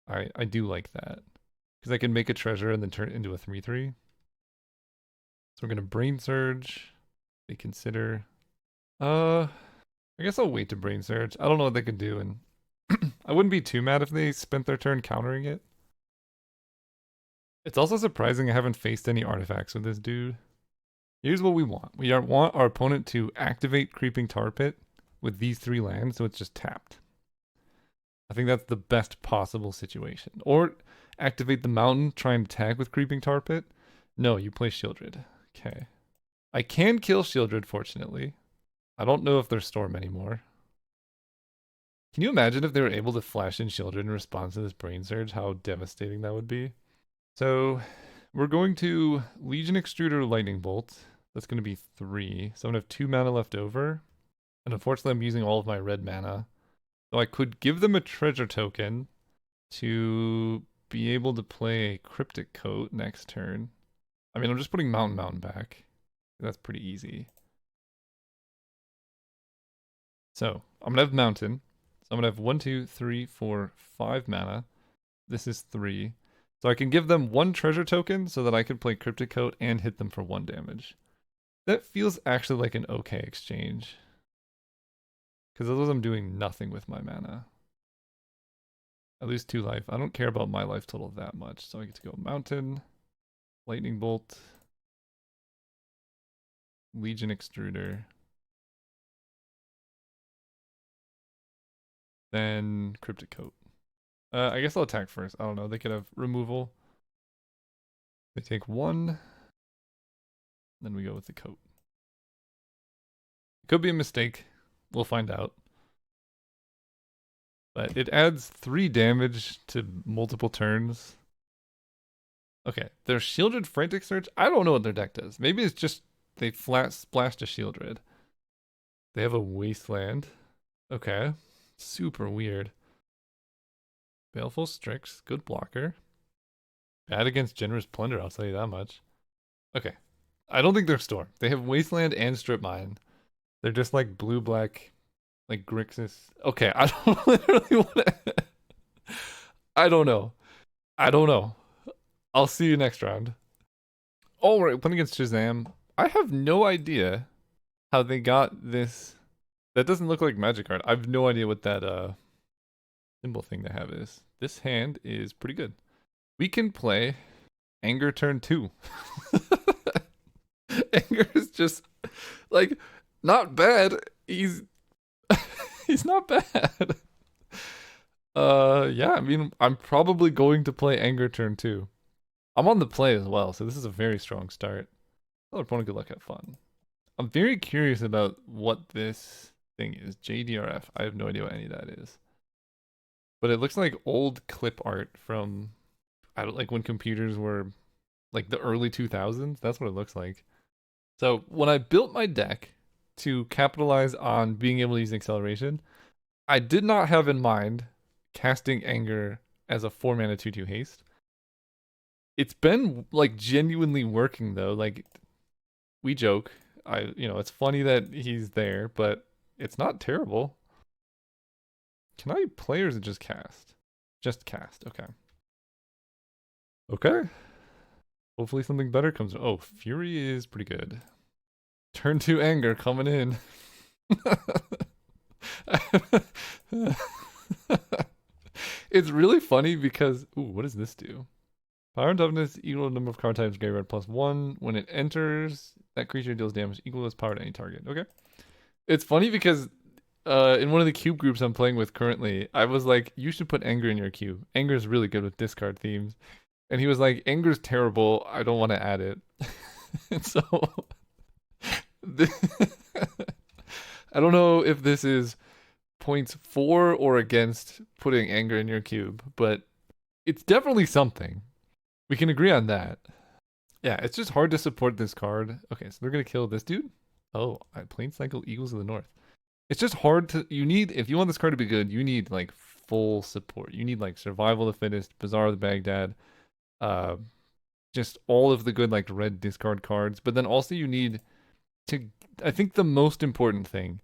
I do like that. Because I can make a treasure and then turn it into a 3/3. So we're going to Brain Surge. They consider... I guess I'll wait to Brain Surge. I don't know what they could do, and I wouldn't be too mad if they spent their turn countering it. It's also surprising I haven't faced any artifacts with this dude. Here's what we want. We want our opponent to activate Creeping Tar Pit with these 3 lands, so it's just tapped. I think that's the best possible situation. Or activate the mountain, try and tag with Creeping Tar Pit. No, you play Shieldred. Okay. I can kill Shieldred, fortunately. I don't know if they're Storm anymore. Can you imagine if they were able to flash in Shieldred in response to this Brain Surge? How devastating that would be. So we're going to Legion Extruder Lightning Bolt. That's going to be 3. So I'm going to have 2 mana left over. And unfortunately, I'm using all of my red mana. So I could give them a treasure token to be able to play Cryptic Coat next turn. I mean, I'm just putting Mountain back. That's pretty easy. So I'm going to have Mountain. So I'm going to have 1, 2, 3, 4, 5 mana. This is 3. So I can give them 1 treasure token so that I can play Cryptic Coat and hit them for 1 damage. That feels actually like an okay exchange. Because otherwise I'm doing nothing with my mana. I lose 2 life. I don't care about my life total that much. So I get to go Mountain, Lightning Bolt, Legion Extruder. Then Cryptic Coat. I guess I'll attack first. I don't know. They could have removal. They take 1. Then we go with the coat. It could be a mistake. We'll find out. But it adds 3 damage to multiple turns. Okay, their Shieldred Frantic Search. I don't know what their deck does. Maybe it's just they flat splashed a Shieldred. They have a Wasteland. Okay. Super weird. Baleful Strix. Good blocker. Bad against Generous Plunder, I'll tell you that much. Okay. I don't think they're Storm. They have Wasteland and Strip Mine. They're just like blue-black, like Grixis. Okay, I don't literally want to... I don't know. I don't know. I'll see you next round. Alright, playing against Shazam. I have no idea how they got this. That doesn't look like Magic card. I have no idea what that symbol thing they have is. This hand is pretty good. We can play Anger turn 2. Anger is just like not bad. He's he's not bad. Yeah, I mean, I'm probably going to play Anger turn 2. I'm on the play as well, so this is a very strong start. Tell our opponent good luck, have fun. I'm very curious about what this thing is. JDRF. I have no idea what any of that is. But it looks like old clip art from, I don't like when computers were like the early 2000s. That's what it looks like. So when I built my deck to capitalize on being able to use acceleration, I did not have in mind casting Anger as a 4 mana 2/2 haste. It's been like genuinely working though. Like we joke, it's funny that he's there, but it's not terrible. Can I play or is it just cast? Just cast. Okay. Okay. Hopefully something better comes. Oh, Fury is pretty good. Turn 2 Anger coming in. It's really funny because what does this do? Power and toughness equal to number of card types graveyard +1. When it enters, that creature deals damage equal to its power to any target. Okay. It's funny because in one of the cube groups I'm playing with currently, I was like, you should put Anger in your cube. Anger is really good with discard themes. And he was like, Anger's terrible. I don't want to add it. And so I don't know if this is points for or against putting Anger in your cube, but it's definitely something. We can agree on that. Yeah, it's just hard to support this card. Okay, so they're gonna kill this dude. Oh, Planescycle Eagles of the North. It's just hard to. If you want this card to be good, you need like full support. You need like Survival of the Fittest, Bazaar of the Baghdad, just all of the good like red discard cards. But then also you need to. I think the most important thing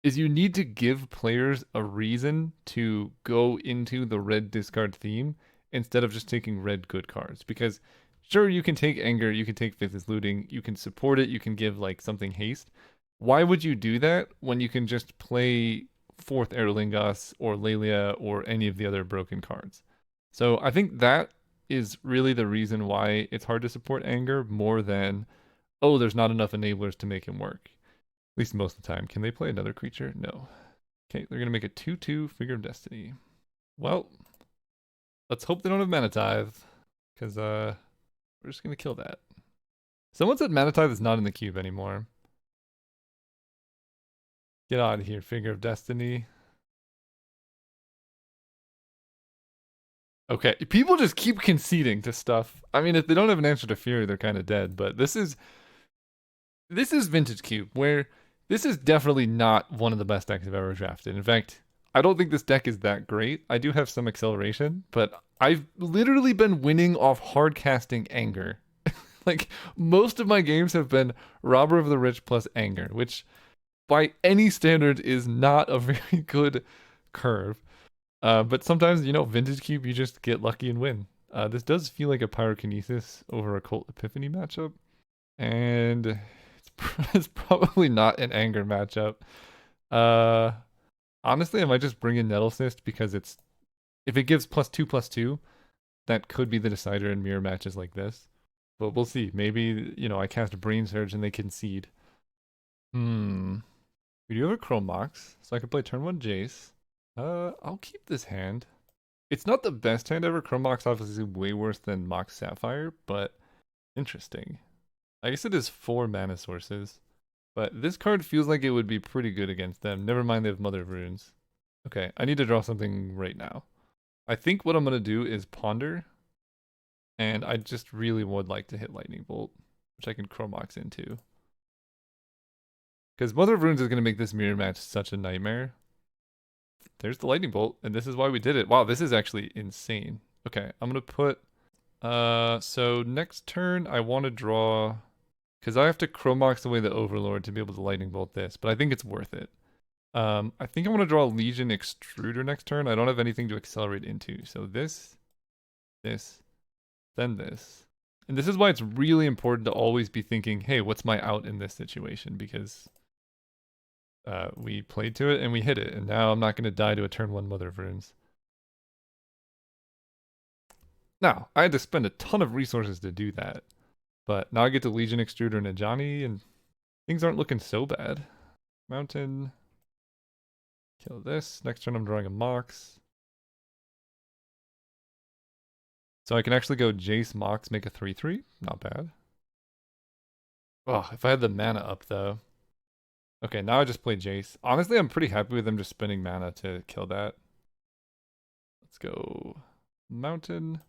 is you need to give players a reason to go into the red discard theme instead of just taking red good cards. Because sure, you can take Anger, you can take Faithless Looting, you can support it, you can give like something haste. Why would you do that when you can just play 4th Erlingas or Lelia or any of the other broken cards? So I think that is really the reason why it's hard to support Anger more than, oh, there's not enough enablers to make him work. At least most of the time. Can they play another creature? No. Okay, they're going to make a 2/2 Figure of Destiny. Well, let's hope they don't have Mana Tithe, because we're just going to kill that. Someone said Mana Tithe is not in the cube anymore. Get out of here, Figure of Destiny. Okay, people just keep conceding to stuff. I mean, if they don't have an answer to Fury, they're kind of dead, but this is Vintage Cube, where this is definitely not one of the best decks I've ever drafted. In fact, I don't think this deck is that great. I do have some acceleration, but I've literally been winning off hard casting Anger. Like, most of my games have been Robber of the Rich plus Anger, which by any standard is not a very good curve. But sometimes, Vintage Cube, you just get lucky and win. This does feel like a Pyrokinesis over Occult Epiphany matchup. And it's probably not an Anger matchup. Honestly, I might just bring in Nettlecyst because if it gives +2/+2, that could be the decider in mirror matches like this. But we'll see. Maybe, I cast Brain Surge and they concede. We do have a Chrome Mox, so I could play turn 1 Jace. I'll keep this hand. It's not the best hand ever. Chrome Mox obviously is way worse than Mox Sapphire, but interesting. I guess it is 4 mana sources. But this card feels like it would be pretty good against them. Never mind they have Mother of Runes. Okay, I need to draw something right now. I think what I'm going to do is Ponder. And I just really would like to hit Lightning Bolt, which I can Chrome Mox into. Because Mother of Runes is going to make this mirror match such a nightmare. There's the Lightning Bolt, and this is why we did it. Wow, this is actually insane. Okay, I'm going to put... so next turn, I want to draw... Because I have to Chrome Mox away the Overlord to be able to Lightning Bolt this, but I think it's worth it. I think I want to draw Legion Extruder next turn. I don't have anything to accelerate into. So this, then this. And this is why it's really important to always be thinking, hey, what's my out in this situation? Because we played to it and we hit it, and now I'm not going to die to a turn 1 Mother of Runes. Now, I had to spend a ton of resources to do that. But now I get to Legion Extruder and Ajani, and things aren't looking so bad. Mountain. Kill this. Next turn I'm drawing a Mox. So I can actually go Jace Mox, make a 3/3. Not bad. Oh, if I had the mana up though. Okay, now I just play Jace. Honestly, I'm pretty happy with them just spending mana to kill that. Let's go Mountain.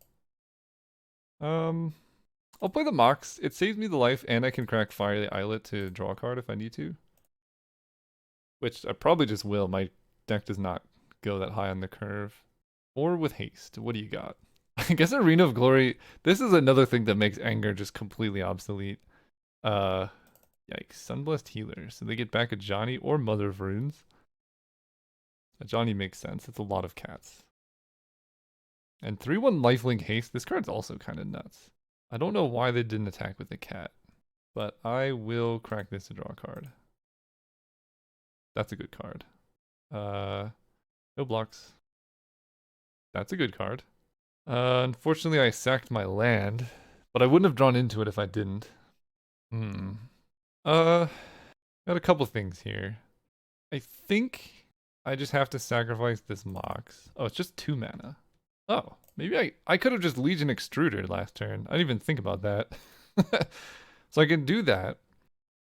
I'll play the Mox. It saves me the life, and I can crack Fiery Islet to draw a card if I need to. Which I probably just will. My deck does not go that high on the curve. Or with haste. What do you got? I guess Arena of Glory. This is another thing that makes Anger just completely obsolete. Yikes. Sunblessed Healer. So they get back a Johnny or Mother of Runes. A Johnny makes sense. It's a lot of cats. And 3/1 Lifelink Haste. This card's also kind of nuts. I don't know why they didn't attack with a cat. But I will crack this to draw a card. That's a good card. No blocks. That's a good card. Unfortunately, I sacked my land, but I wouldn't have drawn into it if I didn't. Got a couple things here. I think I just have to sacrifice this Mox. Oh, it's just 2 mana. Oh, maybe I could have just Legion Extruder last turn. I didn't even think about that. So I can do that.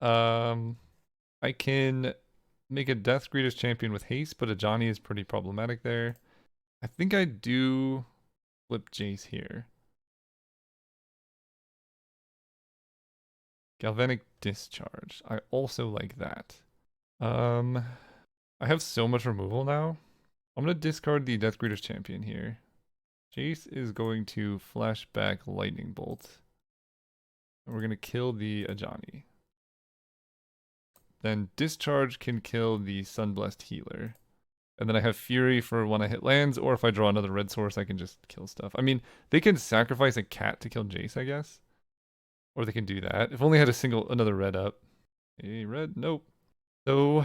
I can make a Death Greeters champion with haste, but a Johnny is pretty problematic there. I think I do flip Jace here. Galvanic Discharge. I also like that. I have so much removal now. I'm going to discard the Death Greeters champion here. Jace is going to flash back Lightning Bolt. And we're going to kill the Ajani. Then Discharge can kill the Sunblessed Healer. And then I have Fury for when I hit lands, or if I draw another red source, I can just kill stuff. I mean, they can sacrifice a cat to kill Jace, I guess. Or they can do that. If only I had another red up. A red, nope. So,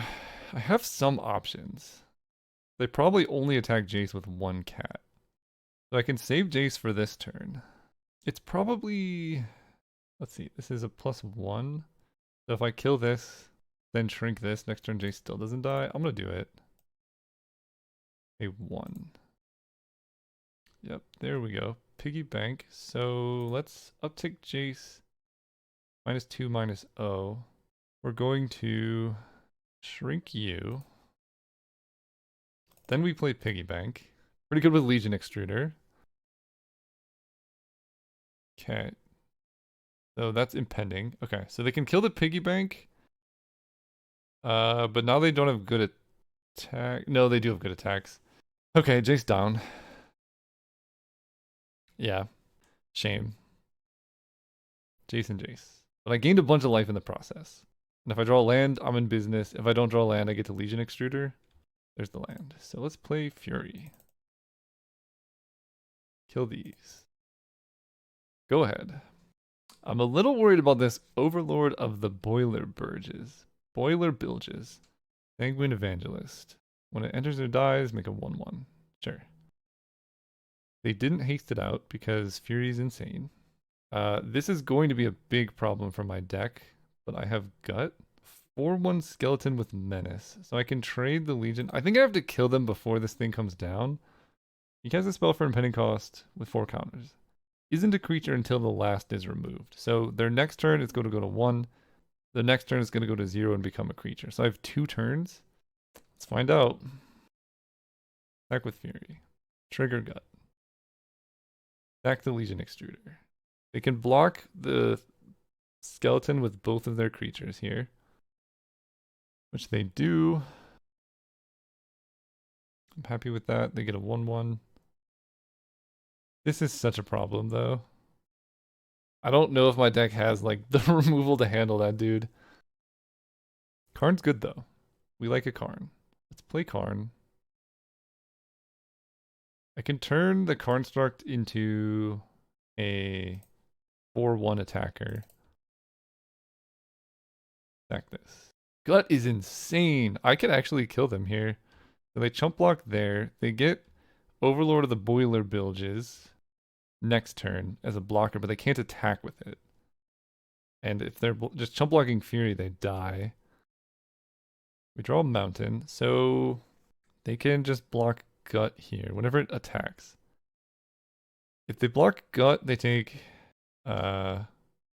I have some options. They probably only attack Jace with 1 cat. So I can save Jace for this turn. It's probably... Let's see, this is a +1. So if I kill this, then shrink this, next turn Jace still doesn't die, I'm gonna do it. A 1. Yep, there we go. Piggy bank. So let's uptick Jace. -2, -0. We're going to shrink you. Then we play Piggy bank. Pretty good with Legion Extruder. Okay. So that's impending. Okay, so they can kill the Piggy bank. But now they don't have good attack. No, they do have good attacks. Okay, Jace down. Yeah. Shame. Jace. But I gained a bunch of life in the process. And if I draw land, I'm in business. If I don't draw land, I get to Legion Extruder. There's the land. So let's play Fury. Kill these. Go ahead. I'm a little worried about this Overlord of the Boiler Bilges. Sanguine Evangelist. When it enters or dies, make a 1/1. Sure. They didn't haste it out because Fury's insane. This is going to be a big problem for my deck, but I have Gut. 4/1 Skeleton with Menace. So I can trade the Legion. I think I have to kill them before this thing comes down. He casts a spell for impending cost with 4 counters. Isn't a creature until the last is removed. So their next turn is going to go to 1. The next turn is going to go to 0 and become a creature. So I have 2 turns. Let's find out. Attack with Fury. Trigger Gut. Attack the Legion Extruder. They can block the skeleton with both of their creatures here. Which they do. I'm happy with that. They get a 1/1. This is such a problem, though. I don't know if my deck has, like, the removal to handle that dude. Karn's good, though. We like a Karn. Let's play Karn. I can turn the Karnstruct into a 4/1 attacker. Attack this. Gut is insane. I could actually kill them here. So they chump block there. They get Overlord of the Boiler Bilges next turn as a blocker, but they can't attack with it. And if they're just chump blocking Fury, they die. We draw a Mountain, so they can just block Gut here whenever it attacks. If they block Gut, they take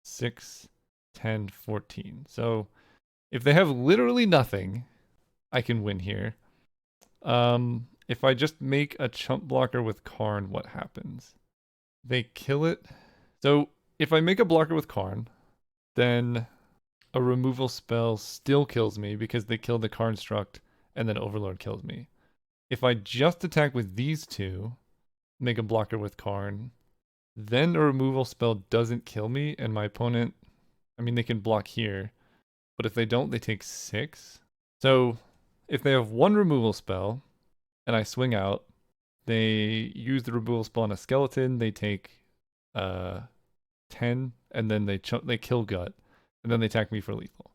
6, 10, 14. So if they have literally nothing, I can win here. If I just make a chump blocker with Karn, what happens? They kill it. So if I make a blocker with Karn, then a removal spell still kills me because they kill the Karn struct and then Overlord kills me. If I just attack with these two, make a blocker with Karn, then a removal spell doesn't kill me and my opponent, I mean, they can block here, but if they don't, they take 6. So if they have one removal spell and I swing out, they use the removal spell on a skeleton, they take 10, and then they kill Gut, and then they attack me for lethal.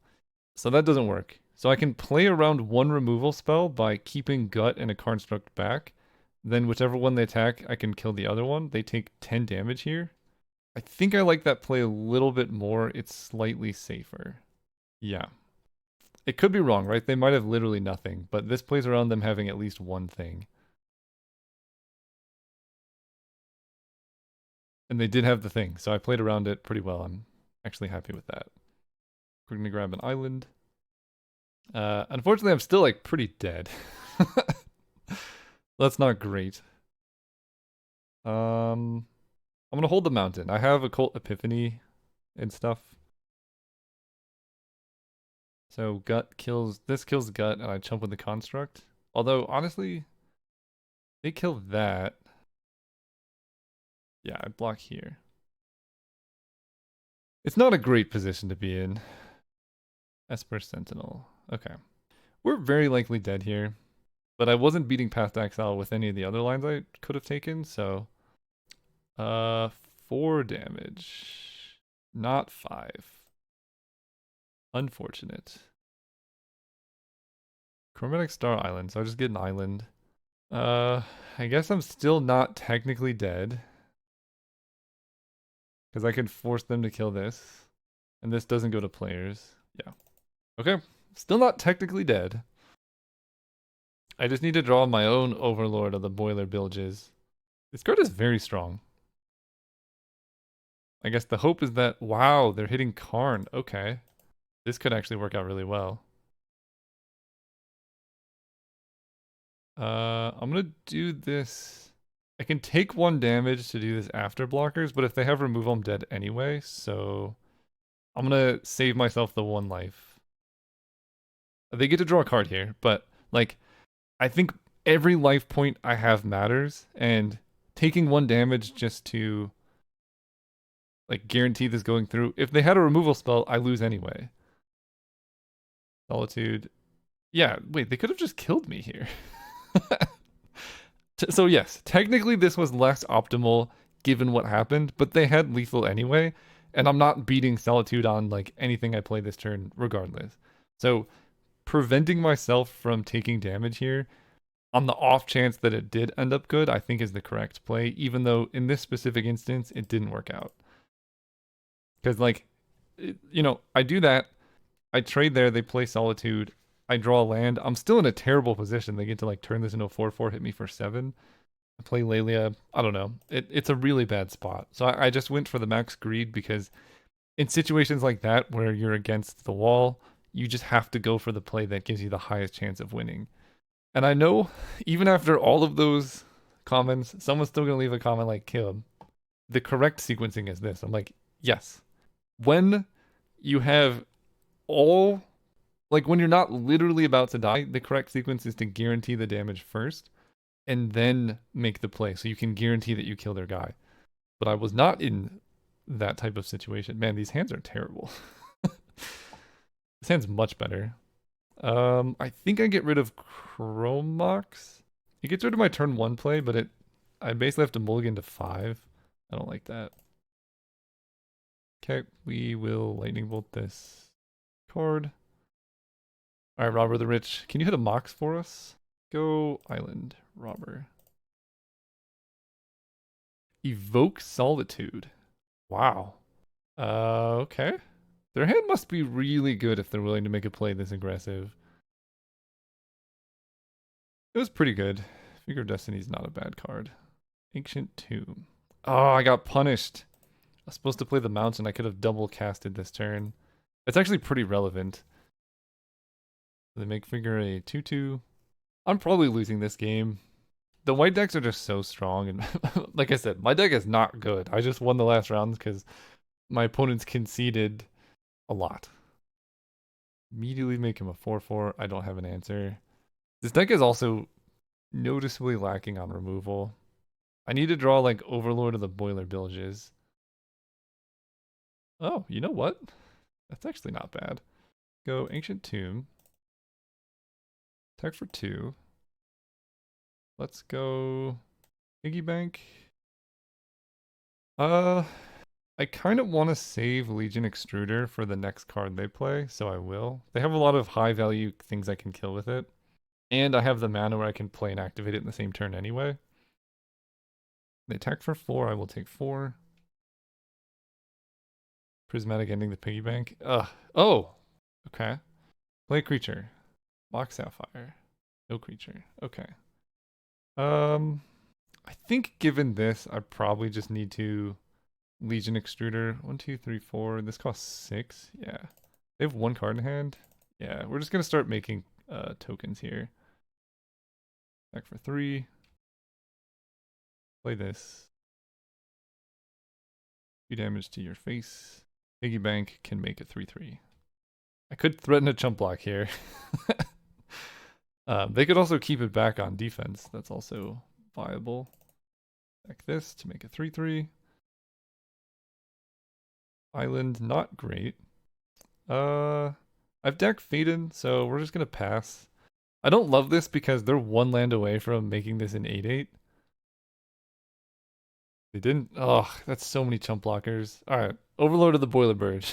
So that doesn't work. So I can play around one removal spell by keeping Gut and a Construct back. Then whichever one they attack, I can kill the other one. They take 10 damage here. I think I like that play a little bit more. It's slightly safer. Yeah. It could be wrong, right? They might have literally nothing, but this plays around them having at least one thing. And they did have the thing, so I played around it pretty well. I'm actually happy with that. We're gonna grab an island. Unfortunately, I'm still like pretty dead. That's not great. I'm gonna hold the mountain. I have Occult Epiphany and stuff. So this kills Gut, and I chump with the Construct. Although, honestly, they kill that. Yeah, I block here. It's not a great position to be in. Esper Sentinel. Okay. We're very likely dead here. But I wasn't beating Path to Exile with any of the other lines I could have taken, so... 4 damage. Not 5. Unfortunate. Chromatic Star Island, so I just get an island. I guess I'm still not technically dead. Because I can force them to kill this. And this doesn't go to players. Yeah. Okay. Still not technically dead. I just need to draw my own Overlord of the Boiler Bilges. This card is very strong. I guess the hope is that, wow, they're hitting Karn. Okay. This could actually work out really well. I'm gonna do this. I can take 1 damage to do this after blockers, but if they have removal, I'm dead anyway, so I'm gonna save myself the 1 life. They get to draw a card here, but like, I think every life point I have matters, and taking 1 damage just to like guarantee this going through. If they had a removal spell, I lose anyway. Solitude. Yeah, wait, they could have just killed me here. So yes, technically this was less optimal given what happened, but they had lethal anyway, and I'm not beating Solitude on like anything I play this turn regardless. So preventing myself from taking damage here on the off chance that it did end up good, I think is the correct play, even though in this specific instance, it didn't work out. Because like, you know, I do that, I trade there, they play Solitude, I draw a land. I'm still in a terrible position. They get to like turn this into a 4/4, hit me for 7. I play Lelia. I don't know. It's a really bad spot. So I just went for the max greed because in situations like that where you're against the wall, you just have to go for the play that gives you the highest chance of winning. And I know even after all of those comments, someone's still going to leave a comment like, Caleb, the correct sequencing is this. I'm like, yes. When you have all... Like, when you're not literally about to die, the correct sequence is to guarantee the damage first, and then make the play, so you can guarantee that you kill their guy. But I was not in that type of situation. Man, these hands are terrible. This hand's much better. I think I get rid of Chromox. It gets rid of my turn 1 play, but I basically have to mulligan to 5. I don't like that. Okay, we will Lightning Bolt this card. All right, Robber the Rich. Can you hit a Mox for us? Go Island, Robber. Evoke Solitude. Wow. Okay. Their hand must be really good if they're willing to make a play this aggressive. It was pretty good. Figure of Destiny's not a bad card. Ancient Tomb. Oh, I got punished. I was supposed to play the Mountain. I could have double casted this turn. It's actually pretty relevant. They make figure a 2/2. I'm probably losing this game. The white decks are just so strong, and like I said, my deck is not good. I just won the last rounds because my opponent's conceded a lot. Immediately make him a 4/4. I don't have an answer. This deck is also noticeably lacking on removal. I need to draw like Overlord of the Boiler Bilges. Oh, you know what? That's actually not bad. Go Ancient Tomb. Attack for 2. Let's go Piggy Bank. I kind of want to save Legion Extruder for the next card they play, so I will. They have a lot of high value things I can kill with it. And I have the mana where I can play and activate it in the same turn anyway. They attack for 4, I will take 4. Prismatic Ending the Piggy Bank. Oh! Okay. Play a creature. Mox Sapphire. No creature. Okay. I think given this, I probably just need to Legion Extruder. 1, 2, 3, 4. This costs 6. Yeah. They have 1 card in hand. Yeah, we're just gonna start making tokens here. Back for 3. Play this. 2 damage to your face. Piggy Bank can make a 3/3. I could threaten a chump block here. They could also keep it back on defense. That's also viable. Like this to make a 3/3. Island, not great. I've decked Faden, so we're just gonna pass. I don't love this because they're 1 land away from making this an 8/8. They didn't. Oh, that's so many chump blockers. All right, Overlord of the Boiler Bird.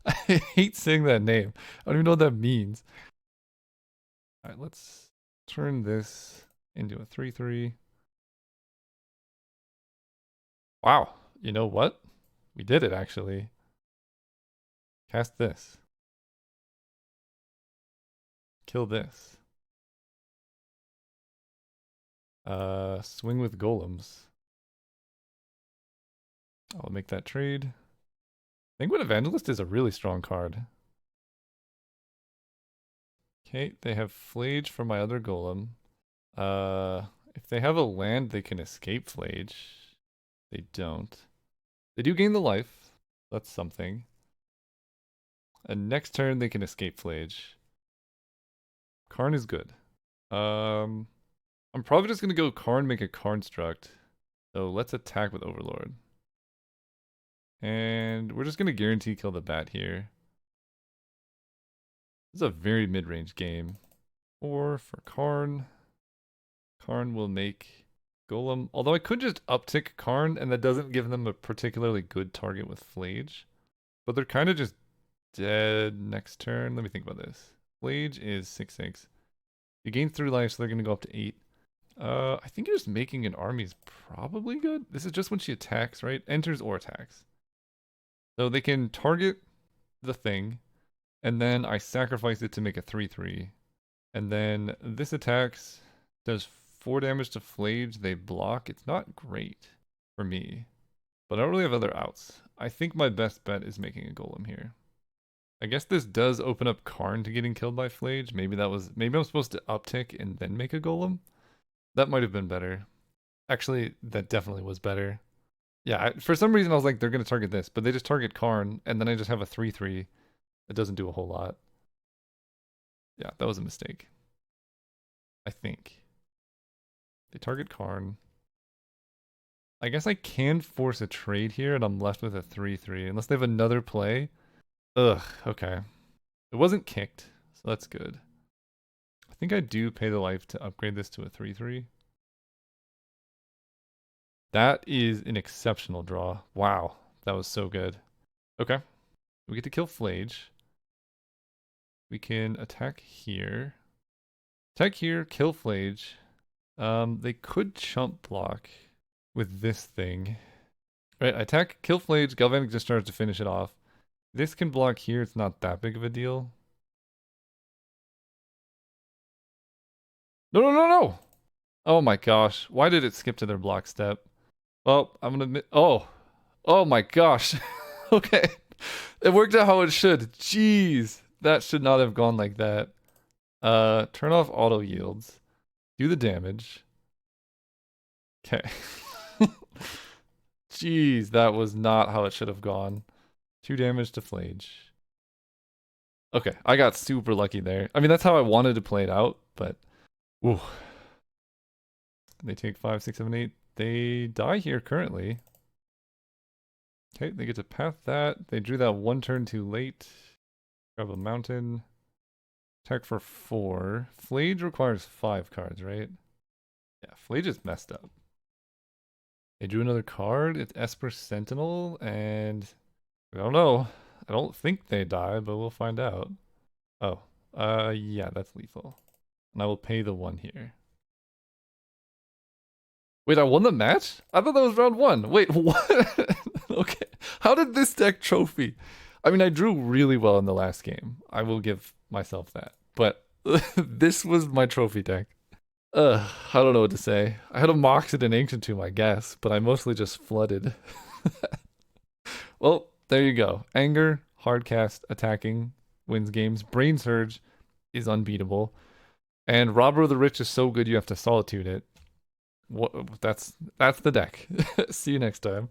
I hate saying that name. I don't even know what that means. All right, let's turn this into a 3/3. Wow, you know what? We did it actually. Cast this. Kill this. Swing with golems. I'll make that trade. Penguin Evangelist is a really strong card. Okay, they have Flage for my other golem. If they have a land, they can escape Flage. They don't. They do gain the life. That's something. And next turn, they can escape Flage. Karn is good. I'm probably just gonna go Karn, make a Karnstruct. So let's attack with Overlord. And we're just gonna guarantee kill the bat here. This is a very mid-range game. 4 for Karn. Karn will make Golem. Although I could just uptick Karn, and that doesn't give them a particularly good target with Flage. But they're kind of just dead next turn. Let me think about this. Flage is 6/6. You gain 3 life, so they're going to go up to 8. I think just making an army is probably good. This is just when she attacks, right? Enters or attacks. So they can target the thing, and then I sacrifice it to make a 3/3. And then this attacks, does 4 damage to Flage. They block. It's not great for me, but I don't really have other outs. I think my best bet is making a golem here. I guess this does open up Karn to getting killed by Flage. Maybe I'm supposed to uptick and then make a golem. That might have been better. Actually, that definitely was better. Yeah, for some reason I was like, they're going to target this, but they just target Karn, and then I just have a 3/3. It doesn't do a whole lot. Yeah, that was a mistake. I think. They target Karn. I guess I can force a trade here, and I'm left with a 3/3, unless they have another play. Ugh, okay. It wasn't kicked, so that's good. I think I do pay the life to upgrade this to a 3/3. That is an exceptional draw. Wow, that was so good. Okay, we get to kill Flage. We can attack here. Attack here, kill Flage. They could chump block with this thing. Right, attack, kill Flage, Galvanic Discharge to finish it off. This can block here, it's not that big of a deal. No, no, no, no! Oh my gosh, why did it skip to their block step? Well, I'm gonna oh my gosh. Okay, it worked out how it should. Jeez, that should not have gone like that. Turn off auto yields. Do the damage. Okay. Jeez, that was not how it should have gone. 2 damage to Flage. Okay, I got super lucky there. I mean, that's how I wanted to play it out, but ooh. They take 5, 6, 7, 8. They die here currently. Okay, they get to path that. They drew that 1 turn too late. Grab a mountain. Attack for 4. Flage requires 5 cards, right? Yeah, Flage is messed up. They drew another card. It's Esper Sentinel, and I don't know. I don't think they die, but we'll find out. Oh, yeah, that's lethal. And I will pay the 1 here. Wait, I won the match? I thought that was round 1. Wait, what? Okay. How did this deck trophy? I mean, I drew really well in the last game. I will give myself that. But this was my trophy deck. I don't know what to say. I had a Mox and an Ancient Tomb, I guess, but I mostly just flooded. Well, there you go. Anger, hardcast, attacking, wins games. Brain Surge is unbeatable. And Robber of the Rich is so good you have to Solitude it. What? That's the deck. See you next time.